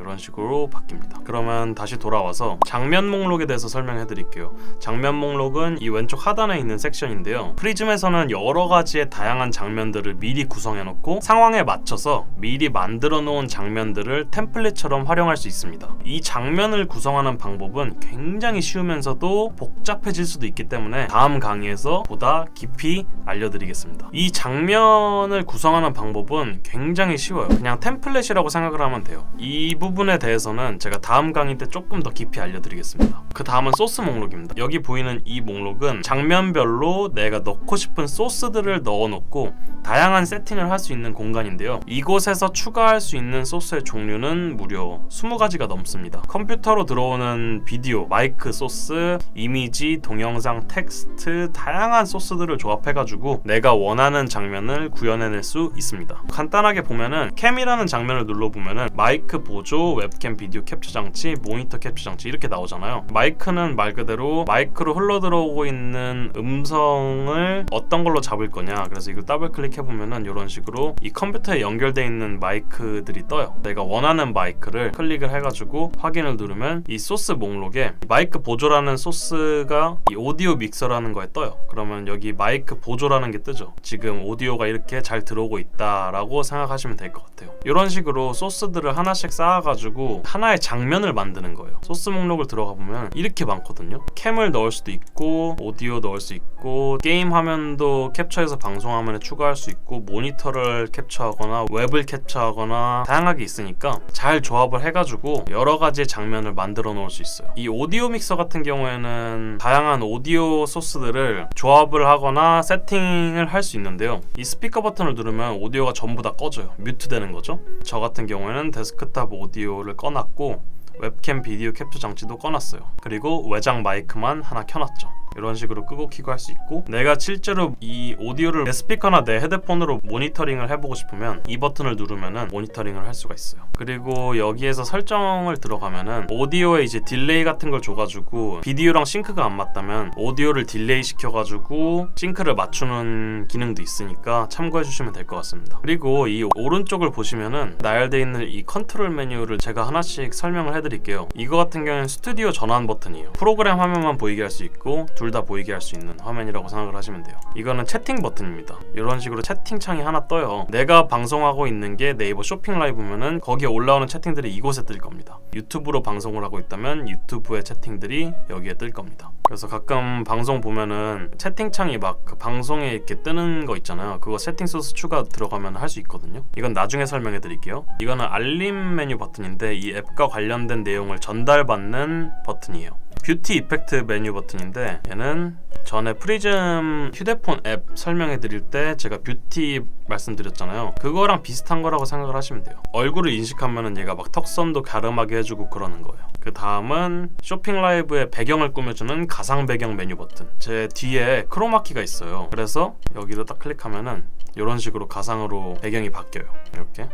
이런 식으로 바뀝니다. 그러면 다시 돌아와서 장면 목록에 대해서 설명해 드릴게요. 장면 목록은 이 왼쪽 하단에 있는 섹션인데요. 프리즘에서는 여러 가지의 다양한 장면들을 미리 구성해 놓고 상황에 맞춰서 미리 만들어 놓은 장면들을 템플릿처럼 활용할 수 있습니다. 이 장면을 구성하는 방법은 굉장히 쉬우면서도 복잡해질 수도 있기 때문에 다음 강의에서 보다 깊이 알려드리겠습니다. 이 장면을 구성하는 방법은 굉장히 쉬워요. 그냥 템플릿이라고 생각을 하면 돼요. 이 부분에 대해서는 제가 다음 강의 때 조금 더 깊이 알려드리겠습니다. 그 다음은 소스 목록입니다. 여기 보이는 이 목록은 장면별로 내가 넣고 싶은 소스들을 넣어놓고 다양한 세팅을 할 수 있는 공간인데요. 이곳에서 추가할 수 있는 소스의 종류는 무려 20가지가 넘습니다. 컴퓨터로 들어오는 비디오, 마이크 소스, 이미지, 동영상, 텍스트 다양한 소스들을 조합해가지고 내가 원하는 장면을 구현해낼 수 있습니다. 간단하게 보면은 캠이라는 장면을 눌러보면은 마이크 보조, 여기도 웹캠 비디오 캡처 장치, 모니터 캡처 장치 이렇게 나오잖아요. 마이크는 말 그대로 마이크로 흘러 들어오고 있는 음성을 어떤 걸로 잡을 거냐. 그래서 이걸 더블 클릭해보면은 이런 식으로 이 컴퓨터에 연결되어 있는 마이크들이 떠요. 내가 원하는 마이크를 클릭을 해가지고 확인을 누르면 이 소스 목록에 마이크 보조라는 소스가 이 오디오 믹서라는 거에 떠요. 그러면 여기 마이크 보조라는 게 뜨죠. 지금 오디오가 이렇게 잘 들어오고 있다라고 생각하시면 될 것 같아요. 이런 식으로 소스들을 하나씩 쌓아가지고 하나의 장면을 만드는 거예요. 소스 목록을 들어가 보면 이렇게 많거든요. 캠을 넣을 수도 있고 오디오 넣을 수 있고 게임 화면도 캡처해서 방송 화면에 추가할 수 있고 모니터를 캡처하거나 웹을 캡처하거나 다양하게 있으니까 잘 조합을 해가지고 여러 가지의 장면을 만들어 놓을 수 있어요. 이 오디오 믹서 같은 경우에는 다양한 오디오 소스들을 조합을 하거나 세팅을 할 수 있는데요. 이 스피커 버튼을 누르면 오디오가 전부 다 꺼져요. 뮤트 되는 거죠. 저 같은 경우에는 데스크탑 오디오를 꺼놨고 웹캠 비디오 캡처 장치도 꺼놨어요. 그리고 외장 마이크만 하나 켜놨죠. 이런 식으로 끄고 켜고 할 수 있고, 내가 실제로 이 오디오를 내 스피커나 내 헤드폰으로 모니터링을 해보고 싶으면 이 버튼을 누르면은 모니터링을 할 수가 있어요. 그리고 여기에서 설정을 들어가면은 오디오에 이제 딜레이 같은 걸 줘가지고 비디오랑 싱크가 안 맞다면 오디오를 딜레이 시켜가지고 싱크를 맞추는 기능도 있으니까 참고해 주시면 될 것 같습니다. 그리고 이 오른쪽을 보시면은 나열되어 있는 이 컨트롤 메뉴를 제가 하나씩 설명을 해드릴게요. 이거 같은 경우는 스튜디오 전환 버튼이에요. 프로그램 화면만 보이게 할 수 있고 둘 다 보이게 할 수 있는 화면이라고 생각을 하시면 돼요. 이거는 채팅 버튼입니다. 이런 식으로 채팅창이 하나 떠요. 내가 방송하고 있는 게 네이버 쇼핑 라이브면은 거기에 올라오는 채팅들이 이곳에 뜰 겁니다. 유튜브로 방송을 하고 있다면 유튜브의 채팅들이 여기에 뜰 겁니다. 그래서 가끔 방송 보면은 채팅창이 막 그 방송에 이렇게 뜨는 거 있잖아요. 그거 세팅 소스 추가 들어가면 할 수 있거든요. 이건 나중에 설명해 드릴게요. 이거는 알림 메뉴 버튼인데 이 앱과 관련된 내용을 전달받는 버튼이에요. 뷰티 이펙트 메뉴 버튼인데 얘는 전에 프리즘 휴대폰 앱 설명해 드릴 때 제가 뷰티 말씀드렸잖아요. 그거랑 비슷한 거라고 생각을 하시면 돼요. 얼굴을 인식하면은 얘가 막 턱선도 갸름하게 해주고 그러는 거예요. 그 다음은 쇼핑 라이브의 배경을 꾸며주는 가상 배경 메뉴 버튼. 제 뒤에 크로마키가 있어요. 그래서 여기를 딱 클릭하면은 이런 식으로 가상으로 배경이 바뀌어요. 이렇게.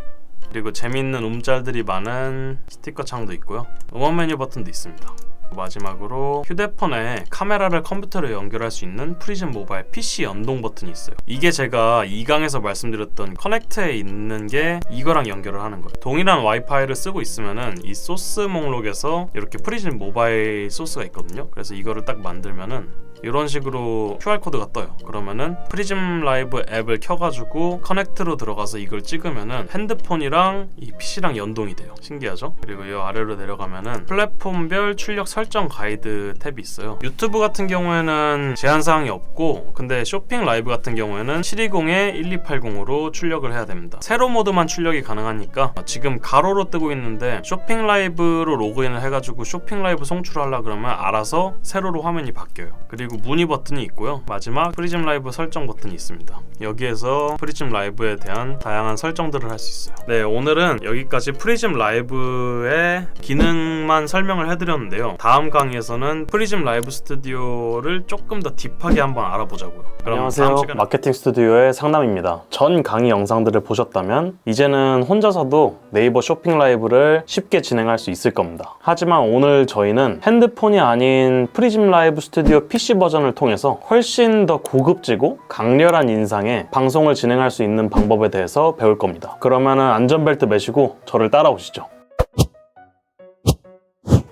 그리고 재미있는 움짤들이 많은 스티커 창도 있고요. 음원 메뉴 버튼도 있습니다. 마지막으로 휴대폰에 카메라를 컴퓨터로 연결할 수 있는 프리즘 모바일 PC 연동 버튼이 있어요. 이게 제가 2강에서 말씀드렸던 커넥트에 있는 게 이거랑 연결을 하는 거예요. 동일한 와이파이를 쓰고 있으면은 이 소스 목록에서 이렇게 프리즘 모바일 소스가 있거든요. 그래서 이거를 딱 만들면은 이런 식으로 QR코드가 떠요. 그러면은 프리즘 라이브 앱을 켜가지고 커넥트로 들어가서 이걸 찍으면은 핸드폰이랑 이 PC랑 연동이 돼요. 신기하죠? 그리고 이 아래로 내려가면은 플랫폼별 출력 설정 가이드 탭이 있어요. 유튜브 같은 경우에는 제한사항이 없고, 근데 쇼핑 라이브 같은 경우에는 720에 1280으로 출력을 해야 됩니다. 세로 모드만 출력이 가능하니까 지금 가로로 뜨고 있는데 쇼핑 라이브로 로그인을 해가지고 쇼핑 라이브 송출하려 그러면 알아서 세로로 화면이 바뀌어요. 그리고 문의 버튼이 있고요. 마지막 프리즘 라이브 설정 버튼이 있습니다. 여기에서 프리즘 라이브에 대한 다양한 설정들을 할 수 있어요. 네, 오늘은 여기까지 프리즘 라이브의 기능만 설명을 해드렸는데요. 다음 강의에서는 프리즘 라이브 스튜디오를 조금 더 딥하게 한번 알아보자고요. 그럼 안녕하세요. 마케팅 스튜디오의 상남입니다. 전 강의 영상들을 보셨다면 이제는 혼자서도 네이버 쇼핑 라이브를 쉽게 진행할 수 있을 겁니다. 하지만 오늘 저희는 핸드폰이 아닌 프리즘 라이브 스튜디오 PC 버전을 통해서 훨씬 더 고급지고 강렬한 인상의 방송을 진행할 수 있는 방법에 대해서 배울 겁니다. 그러면은 안전벨트 매시고 저를 따라오시죠.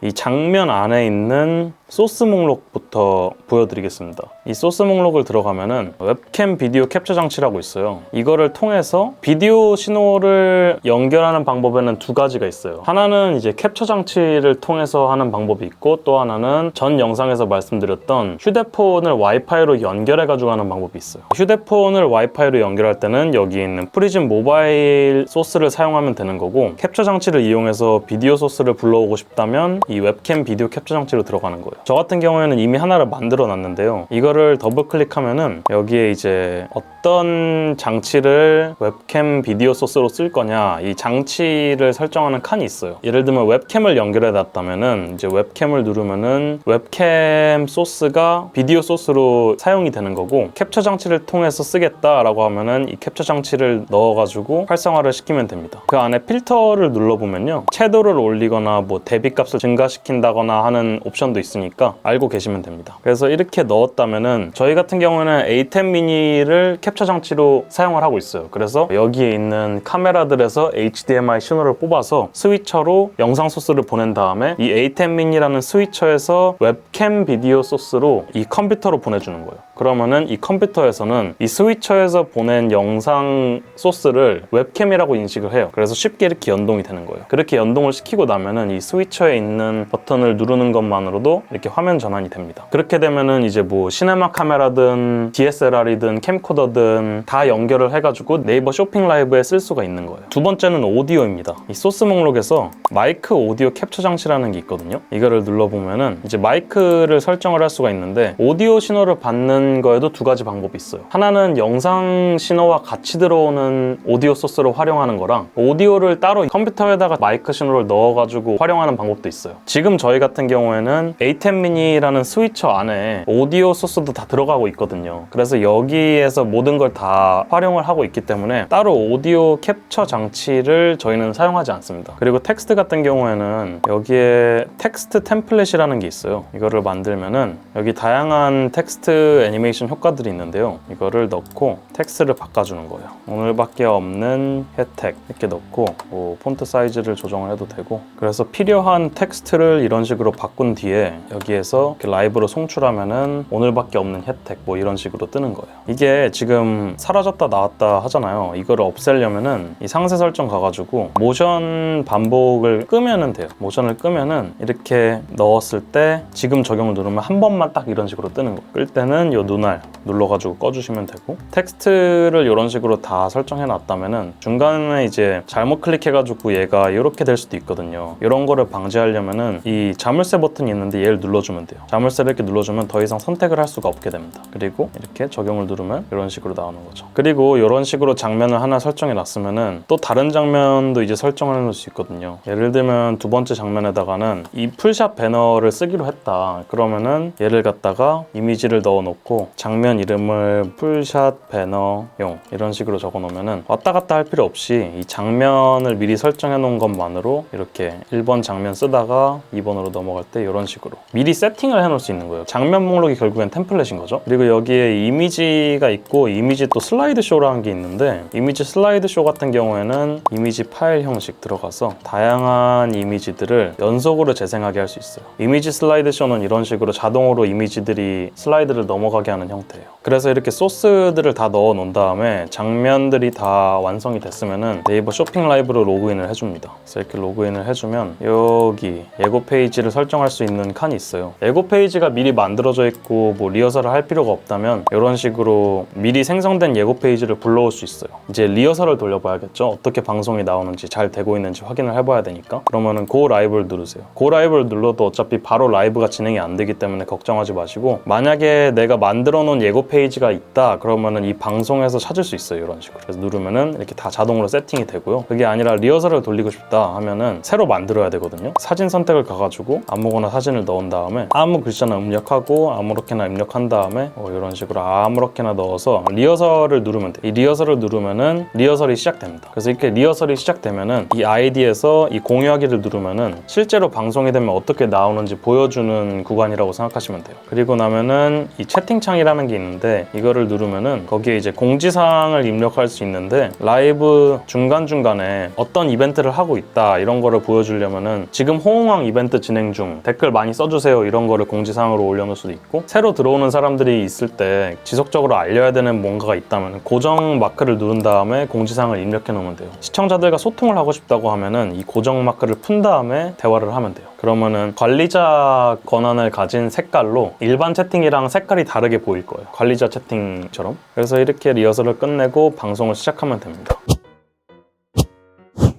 이 장면 안에 있는 소스 목록부터 보여드리겠습니다. 이 소스 목록을 들어가면은 웹캠 비디오 캡처 장치라고 있어요. 이거를 통해서 비디오 신호를 연결하는 방법에는 두 가지가 있어요. 하나는 이제 캡처 장치를 통해서 하는 방법이 있고, 또 하나는 전 영상에서 말씀드렸던 휴대폰을 와이파이로 연결해 가지고 하는 방법이 있어요. 휴대폰을 와이파이로 연결할 때는 여기 있는 프리즘 모바일 소스를 사용하면 되는 거고, 캡처 장치를 이용해서 비디오 소스를 불러오고 싶다면 이 웹캠 비디오 캡처 장치로 들어가는 거예요. 저 같은 경우에는 이미 하나를 만들어 놨는데요. 이거를 더블 클릭하면은 여기에 이제 어떤 장치를 웹캠 비디오 소스로 쓸 거냐, 이 장치를 설정하는 칸이 있어요. 예를 들면 웹캠을 연결해 놨다면은 이제 웹캠을 누르면은 웹캠 소스가 비디오 소스로 사용이 되는 거고, 캡처 장치를 통해서 쓰겠다라고 하면은 이 캡처 장치를 넣어가지고 활성화를 시키면 됩니다. 그 안에 필터를 눌러보면요, 채도를 올리거나 뭐 대비값을 증가시킨다거나 하는 옵션도 있으니까 알고 계시면 됩니다. 그래서 이렇게 넣었다면은 저희 같은 경우는 A10 미니를 캡처 장치로 사용을 하고 있어요. 그래서 여기에 있는 카메라들에서 HDMI 신호를 뽑아서 스위처로 영상 소스를 보낸 다음에 이 A10 미니라는 스위처에서 웹캠 비디오 소스로 이 컴퓨터로 보내주는 거예요. 그러면은 이 컴퓨터에서는 이 스위처에서 보낸 영상 소스를 웹캠이라고 인식을 해요. 그래서 쉽게 이렇게 연동이 되는 거예요. 그렇게 연동을 시키고 나면은 이 스위처에 있는 버튼을 누르는 것만으로도 이렇게 화면 전환이 됩니다. 그렇게 되면은 이제 뭐 시네마 카메라든 DSLR이든 캠코더든 다 연결을 해가지고 네이버 쇼핑 라이브에 쓸 수가 있는 거예요. 두 번째는 오디오입니다. 이 소스 목록에서 마이크 오디오 캡처 장치라는 게 있거든요. 이거를 눌러보면은 이제 마이크를 설정을 할 수가 있는데, 오디오 신호를 받는 거에도 두 가지 방법이 있어요. 하나는 영상 신호와 같이 들어오는 오디오 소스로 활용하는 거랑, 오디오를 따로 컴퓨터에다가 마이크 신호를 넣어가지고 활용하는 방법도 있어요. 지금 저희 같은 경우에는 A10 미니라는 스위처 안에 오디오 소스도 다 들어가고 있거든요. 그래서 여기에서 모든 걸 다 활용을 하고 있기 때문에 따로 오디오 캡처 장치를 저희는 사용하지 않습니다. 그리고 텍스트 같은 경우에는 여기에 텍스트 템플릿이라는 게 있어요. 이거를 만들면은 여기 다양한 텍스트 애니메이션 효과들이 있는데요, 이거를 넣고 텍스트를 바꿔주는 거예요. 오늘밖에 없는 혜택 이렇게 넣고 뭐 폰트 사이즈를 조정을 해도 되고, 그래서 필요한 텍스트를 이런 식으로 바꾼 뒤에 여기에서 이렇게 라이브로 송출하면은 오늘밖에 없는 혜택 뭐 이런 식으로 뜨는 거예요. 이게 지금 사라졌다 나왔다 하잖아요. 이거를 없애려면은 이 상세 설정 가가지고 모션 반복을 끄면은 돼요. 모션을 끄면은 이렇게 넣었을 때 지금 적용을 누르면 한 번만 딱 이런 식으로 뜨는 거예요. 끌 때는 이 눈알 눌러가지고 꺼주시면 되고, 텍스트를 이런 식으로 다 설정해 놨다면은 중간에 이제 잘못 클릭해가지고 얘가 이렇게 될 수도 있거든요. 이런 거를 방지하려면은 이 자물쇠 버튼이 있는데 얘를 눌러주면 돼요. 자물쇠를 이렇게 눌러주면 더 이상 선택을 할 수가 없게 됩니다. 그리고 이렇게 적용을 누르면 이런 식으로 나오는 거죠. 그리고 이런 식으로 장면을 하나 설정해 놨으면은 또 다른 장면도 이제 설정을 해놓을 수 있거든요. 예를 들면 두 번째 장면에다가는 이 풀샷 배너를 쓰기로 했다. 그러면은 얘를 갖다가 이미지를 넣어 놓고 장면 이름을 풀샷 배너용 이런 식으로 적어 놓으면은 왔다 갔다 할 필요 없이 이 장면을 미리 설정해 놓은 것만으로 이렇게 1번 장면 쓰다가 2번으로 넘어갈 때 이런 식으로 미리 세팅을 해 놓을 수 있는 거예요. 장면 목록이 결국엔 템플릿인 거죠. 그리고 여기에 이미지가 있고, 이미지 또 슬라이드 쇼라는 게 있는데, 이미지 슬라이드 쇼 같은 경우에는 이미지 파일 형식 들어가서 다양한 이미지들을 연속으로 재생하게 할 수 있어요. 이미지 슬라이드 쇼는 이런 식으로 자동으로 이미지들이 슬라이드를 넘어가게 하는 형태예요. 그래서 이렇게 소스들을 다 넣어 놓은 다음에 장면들이 다 완성이 됐으면은 네이버 쇼핑 라이브로 로그인을 해줍니다. 그래서 이렇게 로그인을 해주면 여기 예고 페이지를 설정할 수 있는 칸이 있어요. 예고 페이지가 미리 만들어져 있고 뭐 리허설을 할 필요가 없다면 이런 식으로 미리 생성된 예고 페이지를 불러올 수 있어요. 이제 리허설을 돌려봐야겠죠. 어떻게 방송이 나오는지 잘 되고 있는지 확인을 해봐야 되니까. 그러면은 고 라이브를 누르세요. 고 라이브를 눌러도 어차피 바로 라이브가 진행이 안 되기 때문에 걱정하지 마시고, 만약에 내가 만들어 놓은 예고 페이지가 있다 그러면은 이 방송에서 찾을 수 있어요. 이런 식으로. 그래서 누르면은 이렇게 다 자동으로 세팅이 되고요. 그게 아니라 리허설을 돌리고 싶다 하면은 새로 만들어야 되거든요. 사진 선택을 가가지고 아무거나 사진을 넣은 다음에 아무 글자나 입력하고 아무렇게나 입력한 다음에 이런 식으로 아무렇게나 넣어서 리허설을 누르면 돼요. 이 리허설을 누르면은 리허설이 시작됩니다. 그래서 이렇게 리허설이 시작되면은 이 아이디에서 이 공유하기를 누르면은 실제로 방송이 되면 어떻게 나오는지 보여주는 구간이라고 생각하시면 돼요. 그리고 나면은 이 채팅창이라는 게 있는데, 이거를 누르면은 거기에 이제 공지사항을 입력할 수 있는데, 라이브 중간중간에 어떤 이벤트를 하고 있다 이런 거를 보여주려면은 지금 호응왕 이벤트 진행 중 댓글 많이 써주세요 이런 거를 공지사항으로 올려놓을 수도 있고, 새로 들어오는 사람들이 있을 때 지속적으로 알려야 되는 뭔가가 있다면 고정 마크를 누른 다음에 공지사항을 입력해 놓으면 돼요. 시청자들과 소통을 하고 싶다고 하면은 이 고정 마크를 푼 다음에 대화를 하면 돼요. 그러면은 관리자 권한을 가진 색깔로 일반 채팅이랑 색깔이 다르게 보일 거예요. 관리자 채팅처럼. 그래서 이렇게 리허설을 끝내고 방송을 시작하면 됩니다.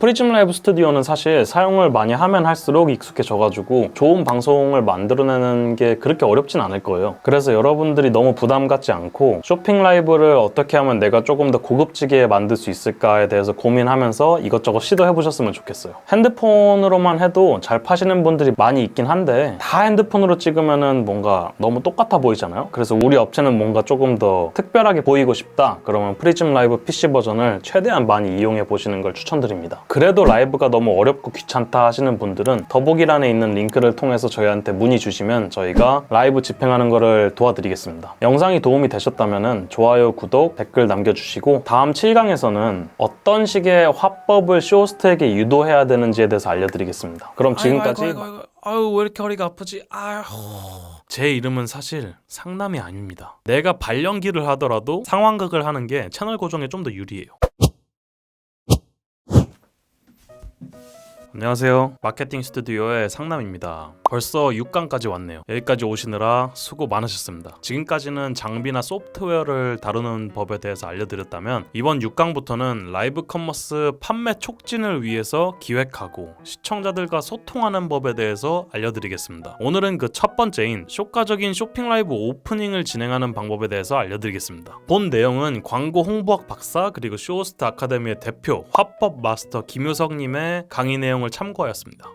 프리즘 라이브 스튜디오는 사실 사용을 많이 하면 할수록 익숙해져가지고 좋은 방송을 만들어내는 게 그렇게 어렵진 않을 거예요. 그래서 여러분들이 너무 부담 갖지 않고 쇼핑 라이브를 어떻게 하면 내가 조금 더 고급지게 만들 수 있을까에 대해서 고민하면서 이것저것 시도해 보셨으면 좋겠어요. 핸드폰으로만 해도 잘 파시는 분들이 많이 있긴 한데 다 핸드폰으로 찍으면은 뭔가 너무 똑같아 보이잖아요. 그래서 우리 업체는 뭔가 조금 더 특별하게 보이고 싶다, 그러면 프리즘 라이브 PC 버전을 최대한 많이 이용해 보시는 걸 추천드립니다. 그래도 라이브가 너무 어렵고 귀찮다 하시는 분들은 더보기란에 있는 링크를 통해서 저희한테 문의 주시면 저희가 라이브 집행하는 거를 도와드리겠습니다. 영상이 도움이 되셨다면 좋아요, 구독, 댓글 남겨주시고 다음 7강에서는 어떤 식의 화법을 쇼호스트에게 유도해야 되는지에 대해서 알려드리겠습니다. 그럼 지금까지 아유 왜 이렇게 허리가 아프지? 아유. 제 이름은 사실 상남이 아닙니다. 내가 발연기를 하더라도 상황극을 하는 게 채널 고정에 좀 더 유리해요. 안녕하세요. 마케팅 스튜디오의 상남입니다. 벌써 6강까지 왔네요. 여기까지 오시느라 수고 많으셨습니다. 지금까지는 장비나 소프트웨어를 다루는 법에 대해서 알려드렸다면 이번 6강부터는 라이브 커머스 판매 촉진을 위해서 기획하고 시청자들과 소통하는 법에 대해서 알려드리겠습니다. 오늘은 그 첫 번째인 효과적인 쇼핑 라이브 오프닝을 진행하는 방법에 대해서 알려드리겠습니다. 본 내용은 광고 홍보학 박사 그리고 쇼호스트 아카데미의 대표 화법 마스터 김효석님의 강의 내용을 참고하였습니다.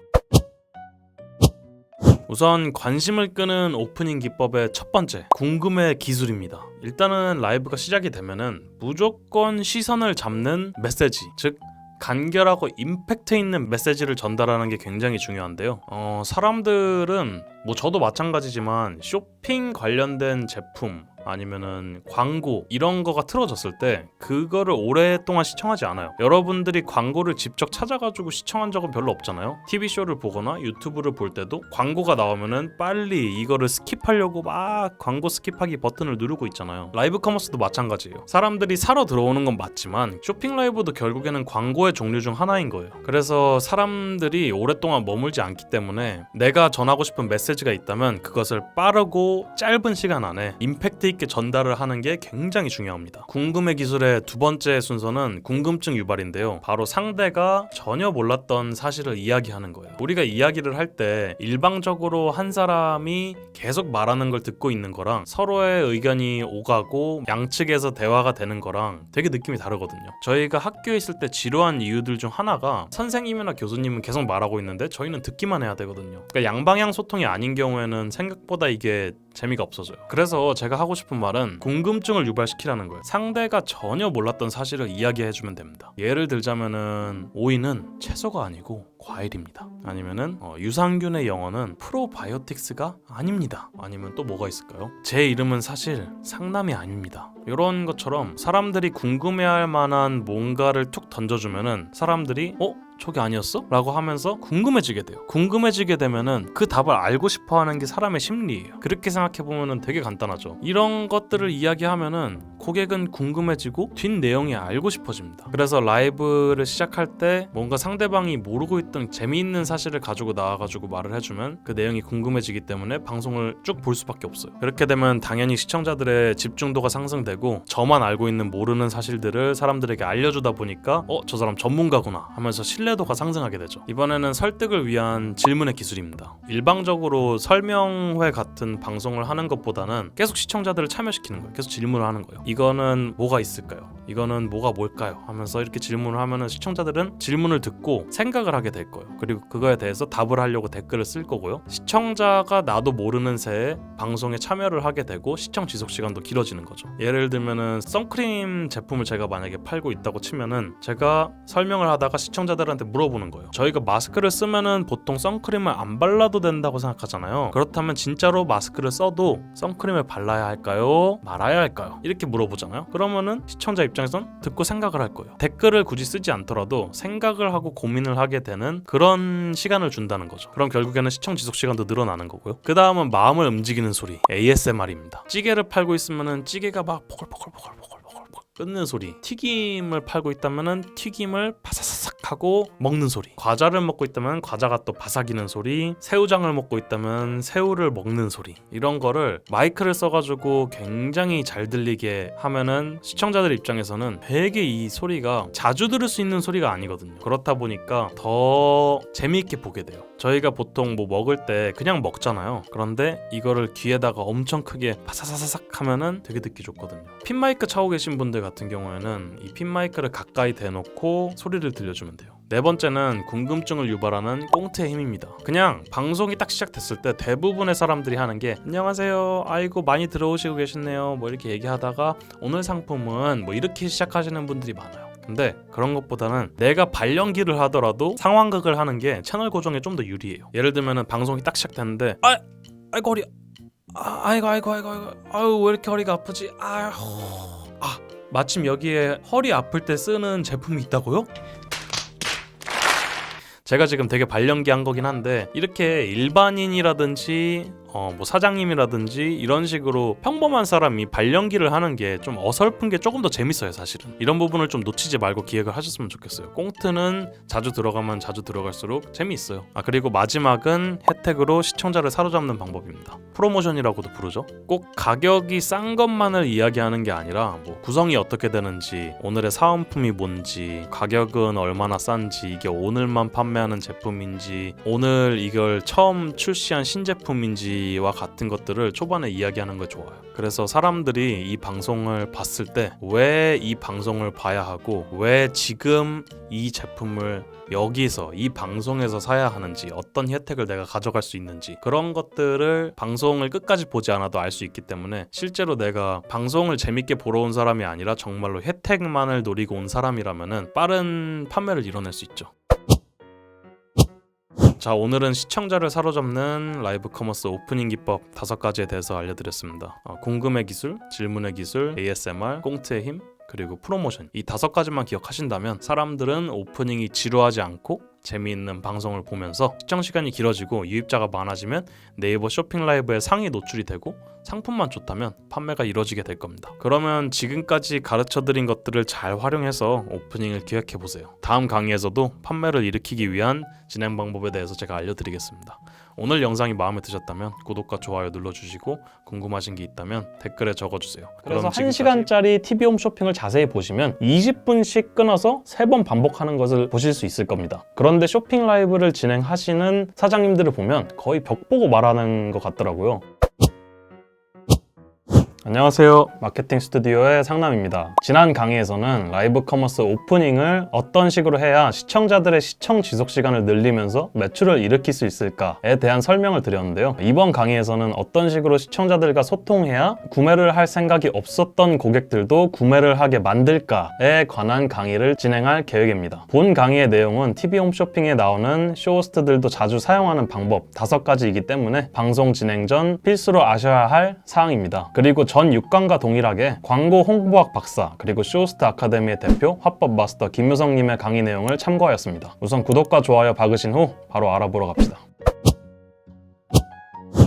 우선 관심을 끄는 오프닝 기법의 첫 번째, 궁금해 기술입니다. 일단은 라이브가 시작이 되면은 무조건 시선을 잡는 메시지, 즉 간결하고 임팩트 있는 메시지를 전달하는 게 굉장히 중요한데요. 사람들은 저도 마찬가지지만 쇼핑 관련된 제품 아니면은 광고 이런 거가 틀어졌을 때 그거를 오랫동안 시청하지 않아요. 여러분들이 광고를 직접 찾아가지고 시청한 적은 별로 없잖아요. TV쇼를 보거나 유튜브를 볼 때도 광고가 나오면은 빨리 이거를 스킵하려고 막 광고 스킵하기 버튼을 누르고 있잖아요. 라이브 커머스도 마찬가지예요. 사람들이 사러 들어오는 건 맞지만 쇼핑 라이브도 결국에는 광고의 종류 중 하나인 거예요. 그래서 사람들이 오랫동안 머물지 않기 때문에 내가 전하고 싶은 메시지가 있다면 그것을 빠르고 짧은 시간 안에 임팩트 있게 전달을 하는 게 굉장히 중요합니다. 궁금해 기술의 두 번째 순서는 궁금증 유발인데요. 바로 상대가 전혀 몰랐던 사실을 이야기하는 거예요. 우리가 이야기를 할 때 일방적으로 한 사람이 계속 말하는 걸 듣고 있는 거랑 서로의 의견이 오가고 양측에서 대화가 되는 거랑 되게 느낌이 다르거든요. 저희가 학교에 있을 때 지루한 이유들 중 하나가 선생님이나 교수님은 계속 말하고 있는데 저희는 듣기만 해야 되거든요. 그러니까 양방향 소통이 아닌 경우에는 생각보다 이게 재미가 없어져요. 그래서 제가 하고 싶은 말은 궁금증을 유발시키라는 거예요. 상대가 전혀 몰랐던 사실을 이야기해주면 됩니다. 예를 들자면은 오이는 채소가 아니고 과일입니다. 아니면은 유산균의 영어는 프로바이오틱스가 아닙니다. 아니면 또 뭐가 있을까요? 제 이름은 사실 상남이 아닙니다. 이런 것처럼 사람들이 궁금해할 만한 뭔가를 툭 던져주면은 사람들이 저게 아니었어? 라고 하면서 궁금해지게 돼요. 궁금해지게 되면은 그 답을 알고 싶어하는 게 사람의 심리예요. 그렇게 생각해보면은 되게 간단하죠. 이런 것들을 이야기하면은 고객은 궁금해지고 뒷내용이 알고 싶어집니다. 그래서 라이브를 시작할 때 뭔가 상대방이 모르고 있던 재미있는 사실을 가지고 나와가지고 말을 해주면 그 내용이 궁금해지기 때문에 방송을 쭉 볼 수밖에 없어요. 그렇게 되면 당연히 시청자들의 집중도가 상승되고 저만 알고 있는 모르는 사실들을 사람들에게 알려주다 보니까 저 사람 전문가구나 하면서 신뢰도가 상승하게 되죠. 이번에는 설득을 위한 질문의 기술입니다. 일방적으로 설명회 같은 방송을 하는 것보다는 계속 시청자들을 참여시키는 거예요. 계속 질문을 하는 거예요. 이거는 뭐가 있을까요? 이거는 뭐가 뭘까요? 하면서 이렇게 질문을 하면은 시청자들은 질문을 듣고 생각을 하게 될 거예요. 그리고 그거에 대해서 답을 하려고 댓글을 쓸 거고요. 시청자가 나도 모르는 새에 방송에 참여를 하게 되고 시청 지속 시간도 길어지는 거죠. 예를 들면은 선크림 제품을 제가 만약에 팔고 있다고 치면은 제가 설명을 하다가 시청자들한테 물어보는 거예요. 저희가 마스크를 쓰면은 보통 선크림을 안 발라도 된다고 생각하잖아요. 그렇다면 진짜로 마스크를 써도 선크림을 발라야 할까요? 말아야 할까요? 이렇게 물어보잖아요. 그러면은 시청자 입장에선 듣고 생각을 할 거예요. 댓글을 굳이 쓰지 않더라도 생각을 하고 고민을 하게 되는 그런 시간을 준다는 거죠. 그럼 결국에는 시청 지속 시간도 늘어나는 거고요. 그 다음은 마음을 움직이는 소리, ASMR입니다. 찌개를 팔고 있으면은 찌개가 막 포글포글포글포글 끓는 소리, 튀김을 팔고 있다면은 튀김을 파사사삭 하고 먹는 소리, 과자를 먹고 있다면 과자가 또 바삭이는 소리, 새우장을 먹고 있다면 새우를 먹는 소리, 이런 거를 마이크를 써가지고 굉장히 잘 들리게 하면은 시청자들 입장에서는 되게 이 소리가 자주 들을 수 있는 소리가 아니거든요. 그렇다 보니까 더 재미있게 보게 돼요. 저희가 보통 뭐 먹을 때 그냥 먹잖아요. 그런데 이거를 귀에다가 엄청 크게 바사사삭 하면은 되게 듣기 좋거든요. 핀마이크 차고 계신 분들 같은 경우에는 이 핀마이크를 가까이 대놓고 소리를 들려주면 돼요. 네 번째는 궁금증을 유발하는 꽁트의 힘입니다. 그냥 방송이 딱 시작됐을 때 대부분의 사람들이 하는 게 안녕하세요, 아이고 많이 들어오시고 계셨네요, 뭐 이렇게 얘기하다가 오늘 상품은 뭐 이렇게 시작하시는 분들이 많아요. 근데 그런 것보다는 내가 발연기를 하더라도 상황극을 하는 게 채널 고정에 좀 더 유리해요. 예를 들면은 방송이 딱 시작됐는데 아이고 허리, 아이고 아유 왜 이렇게 허리가 아프지, 마침 여기에 허리 아플 때 쓰는 제품이 있다고요? 제가 지금 되게 발연기한 거긴 한데 이렇게 일반인이라든지 뭐 사장님이라든지 이런 식으로 평범한 사람이 발연기를 하는 게 좀 어설픈 게 조금 더 재밌어요. 사실은 이런 부분을 좀 놓치지 말고 기획을 하셨으면 좋겠어요. 꽁트는 자주 들어가면 자주 들어갈수록 재미있어요. 그리고 마지막은 혜택으로 시청자를 사로잡는 방법입니다. 프로모션이라고도 부르죠. 꼭 가격이 싼 것만을 이야기하는 게 아니라 뭐 구성이 어떻게 되는지, 오늘의 사은품이 뭔지, 가격은 얼마나 싼지, 이게 오늘만 판매하는 제품인지, 오늘 이걸 처음 출시한 신제품인지 와 같은 것들을 초반에 이야기하는 거 좋아요. 그래서 사람들이 이 방송을 봤을 때 왜 이 방송을 봐야 하고 왜 지금 이 제품을 여기서 이 방송에서 사야 하는지, 어떤 혜택을 내가 가져갈 수 있는지, 그런 것들을 방송을 끝까지 보지 않아도 알 수 있기 때문에 실제로 내가 방송을 재밌게 보러 온 사람이 아니라 정말로 혜택만을 노리고 온 사람이라면은 빠른 판매를 이뤄낼 수 있죠. 자, 오늘은 시청자를 사로잡는 라이브 커머스 오프닝 기법 5가지에 대해서 알려드렸습니다. 궁금의 기술, 질문의 기술, ASMR, 꽁트의 힘, 그리고 프로모션, 이 5가지만 기억하신다면 사람들은 오프닝이 지루하지 않고 재미있는 방송을 보면서 시청 시간이 길어지고 유입자가 많아지면 네이버 쇼핑 라이브에 상위 노출이 되고 상품만 좋다면 판매가 이루어지게 될 겁니다. 그러면 지금까지 가르쳐드린 것들을 잘 활용해서 오프닝을 기획해보세요. 다음 강의에서도 판매를 일으키기 위한 진행 방법에 대해서 제가 알려드리겠습니다. 오늘 영상이 마음에 드셨다면 구독과 좋아요 눌러주시고 궁금하신 게 있다면 댓글에 적어주세요. 그래서 1시간짜리 TV 홈쇼핑을 자세히 보시면 20분씩 끊어서 3번 반복하는 것을 보실 수 있을 겁니다. 그런데 쇼핑 라이브를 진행하시는 사장님들을 보면 거의 벽 보고 말하는 것 같더라고요. 안녕하세요. 마케팅 스튜디오의 상남입니다. 지난 강의에서는 라이브 커머스 오프닝을 어떤 식으로 해야 시청자들의 시청 지속 시간을 늘리면서 매출을 일으킬 수 있을까에 대한 설명을 드렸는데요. 이번 강의에서는 어떤 식으로 시청자들과 소통해야 구매를 할 생각이 없었던 고객들도 구매를 하게 만들까에 관한 강의를 진행할 계획입니다. 본 강의의 내용은 TV 홈쇼핑에 나오는 쇼호스트들도 자주 사용하는 방법 5가지이기 때문에 방송 진행 전 필수로 아셔야 할 사항입니다. 그리고 전 6강과 동일하게 광고 홍보학 박사 그리고 쇼호스트 아카데미의 대표 화법 마스터 김효성님의 강의 내용을 참고하였습니다. 우선 구독과 좋아요 박으신 후 바로 알아보러 갑시다.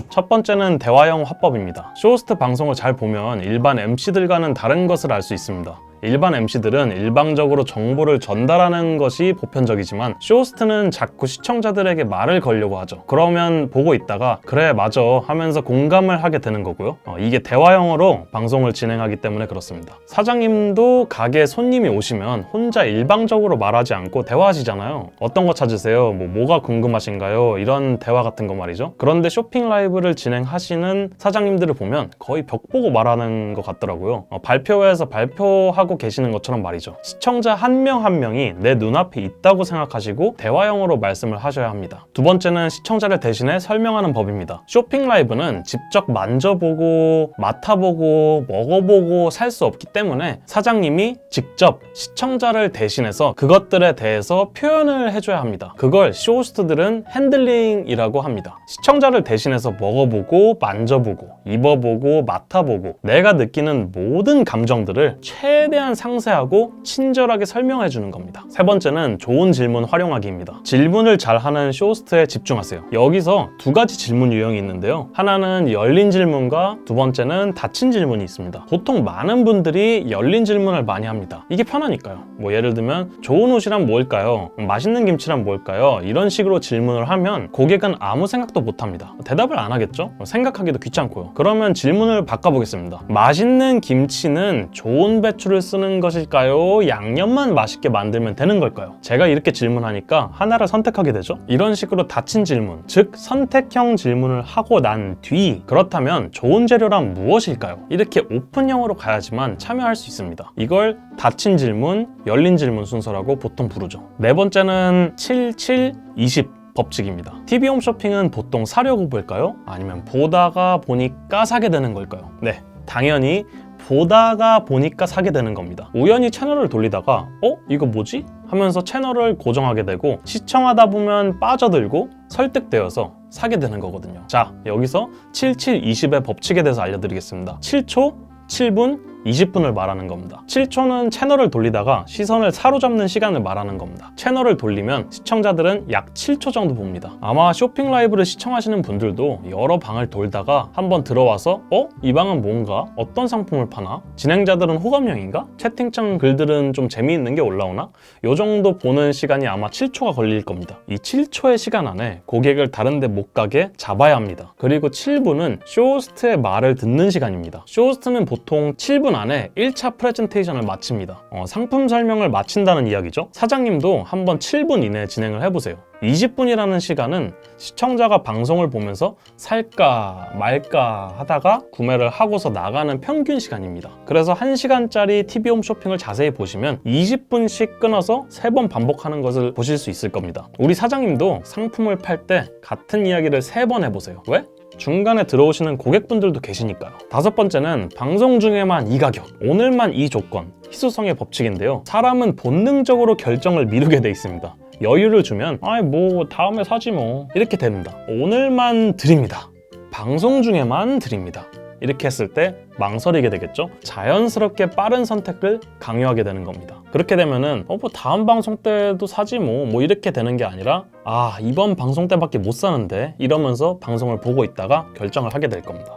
첫 번째는 대화형 화법입니다. 쇼호스트 방송을 잘 보면 일반 MC들과는 다른 것을 알 수 있습니다. 일반 MC들은 일방적으로 정보를 전달하는 것이 보편적이지만 쇼호스트는 자꾸 시청자들에게 말을 걸려고 하죠. 그러면 보고 있다가 그래 맞아 하면서 공감을 하게 되는 거고요. 이게 대화형으로 방송을 진행하기 때문에 그렇습니다. 사장님도 가게에 손님이 오시면 혼자 일방적으로 말하지 않고 대화하시잖아요. 어떤 거 찾으세요? 뭐가 궁금하신가요? 이런 대화 같은 거 말이죠. 그런데 쇼핑 라이브를 진행하시는 사장님들을 보면 거의 벽 보고 말하는 것 같더라고요. 발표회에서 발표하고 계시는 것처럼 말이죠. 시청자 한 명 한 명이 내 눈앞에 있다고 생각하시고 대화형으로 말씀을 하셔야 합니다. 두 번째는 시청자를 대신해 설명하는 법입니다. 쇼핑 라이브는 직접 만져보고 맡아보고 먹어보고 살 수 없기 때문에 사장님이 직접 시청자를 대신해서 그것들에 대해서 표현을 해줘야 합니다. 그걸 쇼호스트들은 핸들링이라고 합니다. 시청자를 대신해서 먹어보고 만져보고 입어보고 맡아보고 내가 느끼는 모든 감정들을 최대한 최대한 상세하고 친절하게 설명해 주는 겁니다. 세 번째는 좋은 질문 활용하기입니다. 질문을 잘하는 쇼호스트에 집중하세요. 여기서 두 가지 질문 유형이 있는데요. 하나는 열린 질문과 두 번째는 닫힌 질문이 있습니다. 보통 많은 분들이 열린 질문을 많이 합니다. 이게 편하니까요. 뭐 예를 들면 좋은 옷이란 뭘까요? 맛있는 김치란 뭘까요? 이런 식으로 질문을 하면 고객은 아무 생각도 못 합니다. 대답을 안 하겠죠? 생각하기도 귀찮고요. 그러면 질문을 바꿔보겠습니다. 맛있는 김치는 좋은 배추를 쓰는 것일까요? 양념만 맛있게 만들면 되는 걸까요? 제가 이렇게 질문하니까 하나를 선택하게 되죠? 이런 식으로 닫힌 질문, 즉 선택형 질문을 하고 난 뒤 그렇다면 좋은 재료란 무엇일까요? 이렇게 오픈형으로 가야지만 참여할 수 있습니다. 이걸 닫힌 질문, 열린 질문 순서라고 보통 부르죠. 네 번째는 77-20 법칙입니다. TV 홈쇼핑은 보통 사려고 볼까요? 아니면 보다가 보니까 사게 되는 걸까요? 네, 당연히 보다가 보니까 사게 되는 겁니다. 우연히 채널을 돌리다가 이거 뭐지? 하면서 채널을 고정하게 되고 시청하다 보면 빠져들고 설득되어서 사게 되는 거거든요. 자, 여기서 77-20의 법칙에 대해서 알려드리겠습니다. 7초, 7분, 20분을 말하는 겁니다. 7초는 채널을 돌리다가 시선을 사로잡는 시간을 말하는 겁니다. 채널을 돌리면 시청자들은 약 7초 정도 봅니다. 아마 쇼핑 라이브를 시청하시는 분들도 여러 방을 돌다가 한번 들어와서 이 방은 뭔가? 어떤 상품을 파나? 진행자들은 호감형인가? 채팅창 글들은 좀 재미있는 게 올라오나? 요 정도 보는 시간이 아마 7초가 걸릴 겁니다. 이 7초의 시간 안에 고객을 다른 데 못 가게 잡아야 합니다. 그리고 7분은 쇼호스트의 말을 듣는 시간입니다. 쇼호스트는 보통 7분 안에 1차 프레젠테이션을 마칩니다. 상품 설명을 마친다는 이야기죠. 사장님도 한번 7분 이내에 진행을 해보세요. 20분이라는 시간은 시청자가 방송을 보면서 살까 말까 하다가 구매를 하고서 나가는 평균 시간입니다. 그래서 1시간짜리 TV 홈쇼핑을 자세히 보시면 20분씩 끊어서 3번 반복하는 것을 보실 수 있을 겁니다. 우리 사장님도 상품을 팔 때 같은 이야기를 3번 해보세요. 왜? 중간에 들어오시는 고객분들도 계시니까요. 다섯 번째는 방송 중에만 이 가격, 오늘만 이 조건, 희소성의 법칙인데요. 사람은 본능적으로 결정을 미루게 돼 있습니다. 여유를 주면 뭐 다음에 사지 뭐 이렇게 됩니다. 오늘만 드립니다. 방송 중에만 드립니다. 이렇게 했을 때 망설이게 되겠죠? 자연스럽게 빠른 선택을 강요하게 되는 겁니다. 그렇게 되면은 뭐 다음 방송 때도 사지 뭐 이렇게 되는 게 아니라 이번 방송 때밖에 못 사는데 이러면서 방송을 보고 있다가 결정을 하게 될 겁니다.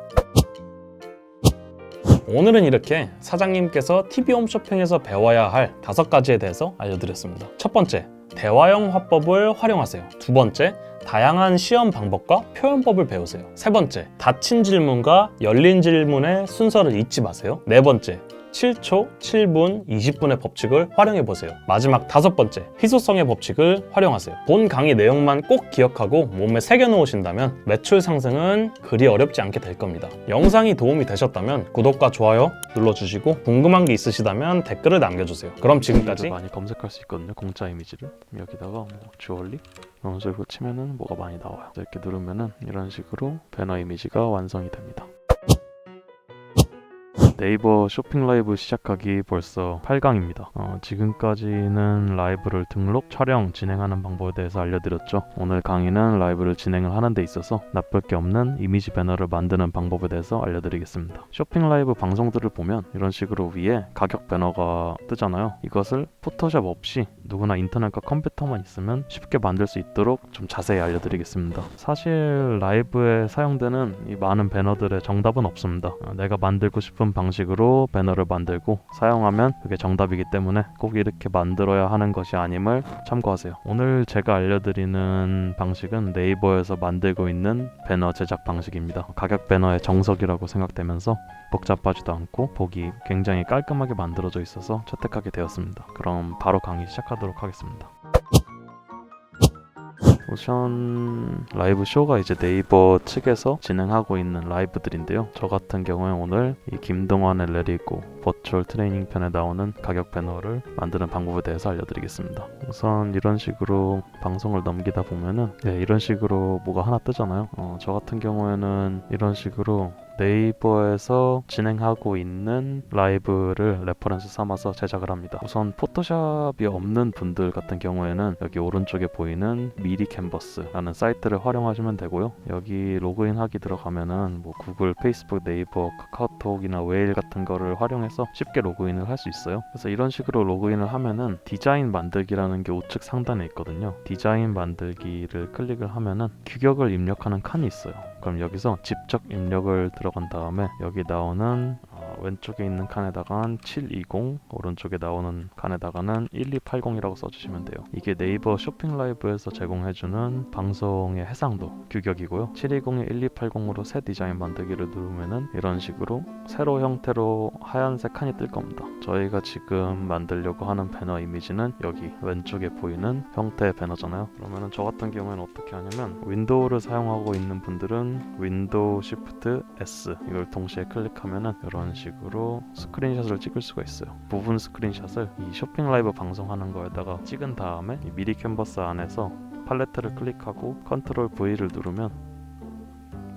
오늘은 이렇게 사장님께서 TV 홈쇼핑에서 배워야 할 5가지에 대해서 알려드렸습니다. 첫 번째, 대화형 화법을 활용하세요. 두 번째, 다양한 시험 방법과 표현법을 배우세요. 세 번째, 닫힌 질문과 열린 질문의 순서를 잊지 마세요. 네 번째, 7초, 7분, 20분의 법칙을 활용해보세요. 마지막 5번째, 희소성의 법칙을 활용하세요. 본 강의 내용만 꼭 기억하고 몸에 새겨놓으신다면 매출 상승은 그리 어렵지 않게 될 겁니다. 영상이 도움이 되셨다면 구독과 좋아요 눌러주시고 궁금한 게 있으시다면 댓글을 남겨주세요. 그럼 지금까지 많이 검색할 수 있거든요. 공짜 이미지를 여기다가 뭐 주얼리 이런 식으로 치면은 뭐가 많이 나와요. 이렇게 누르면은 이런 식으로 배너 이미지가 완성이 됩니다. 네이버 쇼핑 라이브 시작하기 벌써 8강입니다. 지금까지는 라이브를 등록, 촬영, 진행하는 방법에 대해서 알려드렸죠. 오늘 강의는 라이브를 진행을 하는 데 있어서 나쁠 게 없는 이미지 배너를 만드는 방법에 대해서 알려드리겠습니다. 쇼핑 라이브 방송들을 보면 이런 식으로 위에 가격 배너가 뜨잖아요. 이것을 포토샵 없이 누구나 인터넷과 컴퓨터만 있으면 쉽게 만들 수 있도록 좀 자세히 알려드리겠습니다. 사실 라이브에 사용되는 이 많은 배너들의 정답은 없습니다. 내가 만들고 싶은 방식으로 배너를 만들고 사용하면 그게 정답이기 때문에 꼭 이렇게 만들어야 하는 것이 아님을 참고하세요. 오늘 제가 알려드리는 방식은 네이버에서 만들고 있는 배너 제작 방식입니다. 가격 배너의 정석이라고 생각되면서 복잡하지도 않고 보기 굉장히 깔끔하게 만들어져 있어서 채택하게 되었습니다. 그럼 바로 강의 시작하도록 하겠습니다. 우선 라이브 쇼가 이제 네이버 측에서 진행하고 있는 라이브들인데요. 저 같은 경우에 오늘 이 김동완의 레리고 버추얼 트레이닝 편에 나오는 가격 배너를 만드는 방법에 대해서 알려드리겠습니다. 우선 이런 식으로 방송을 넘기다 보면은 이런 식으로 뭐가 하나 뜨잖아요. 저 같은 경우에는 이런 식으로 네이버에서 진행하고 있는 라이브를 레퍼런스 삼아서 제작을 합니다. 우선 포토샵이 없는 분들 같은 경우에는 여기 오른쪽에 보이는 미리 캔버스라는 사이트를 활용하시면 되고요. 여기 로그인하기 들어가면은 뭐 구글, 페이스북, 네이버, 카카오톡이나 웨일 같은 거를 활용해서 쉽게 로그인을 할 수 있어요. 그래서 이런 식으로 로그인을 하면은 디자인 만들기라는 게 우측 상단에 있거든요. 디자인 만들기를 클릭을 하면은 규격을 입력하는 칸이 있어요. 그럼 여기서 직접 입력을 들어간 다음에 여기 나오는 왼쪽에 있는 칸에다가 720, 오른쪽에 나오는 칸에다가는 1280이라고 써주시면 돼요. 이게 네이버 쇼핑 라이브에서 제공해주는 방송의 해상도 규격이고요. 720에 1280으로 새 디자인 만들기를 누르면은 이런 식으로 세로 형태로 하얀색 칸이 뜰 겁니다. 저희가 지금 만들려고 하는 배너 이미지는 여기 왼쪽에 보이는 형태의 배너잖아요. 그러면은 저 같은 경우에는 어떻게 하냐면 윈도우를 사용하고 있는 분들은 윈도우 시프트 S 이걸 동시에 클릭하면은 이런 식으로 스크린샷을 찍을 수가 있어요. 부분 스크린샷을 이 쇼핑 라이브 방송하는 거에다가 찍은 다음에 이 미리 캔버스 안에서 팔레트를 클릭하고 컨트롤 V를 누르면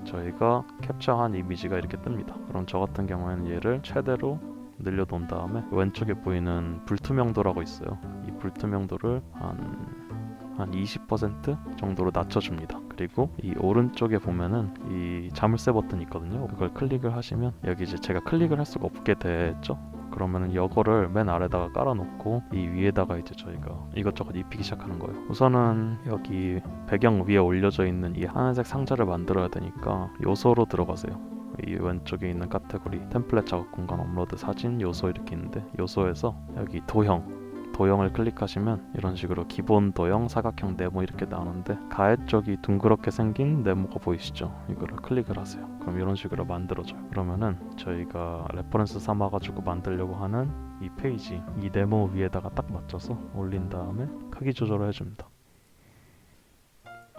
저희가 캡처한 이미지가 이렇게 뜹니다. 그럼 저 같은 경우에는 얘를 최대로 늘려놓은 다음에 왼쪽에 보이는 불투명도라고 있어요. 이 불투명도를 한 20% 정도로 낮춰줍니다. 그리고 이 오른쪽에 보면은 이 자물쇠 버튼이 있거든요. 그걸 클릭을 하시면 여기 이제 제가 클릭을 할 수가 없게 됐죠. 그러면은 이거를 맨 아래다가 깔아놓고 이 위에다가 이제 저희가 이것저것 입히기 시작하는 거예요. 우선은 여기 배경 위에 올려져 있는 이 하얀색 상자를 만들어야 되니까 요소로 들어가세요. 이 왼쪽에 있는 카테고리 템플릿 작업 공간 업로드 사진 요소 이렇게 있는데 요소에서 여기 도형을 클릭하시면 이런 식으로 기본 도형, 사각형, 네모 이렇게 나오는데 가해 쪽이 둥그렇게 생긴 네모가 보이시죠? 이거를 클릭을 하세요. 그럼 이런 식으로 만들어져요. 그러면은 저희가 레퍼런스 삼아가지고 만들려고 하는 이 페이지 이 네모 위에다가 딱 맞춰서 올린 다음에 크기 조절을 해줍니다.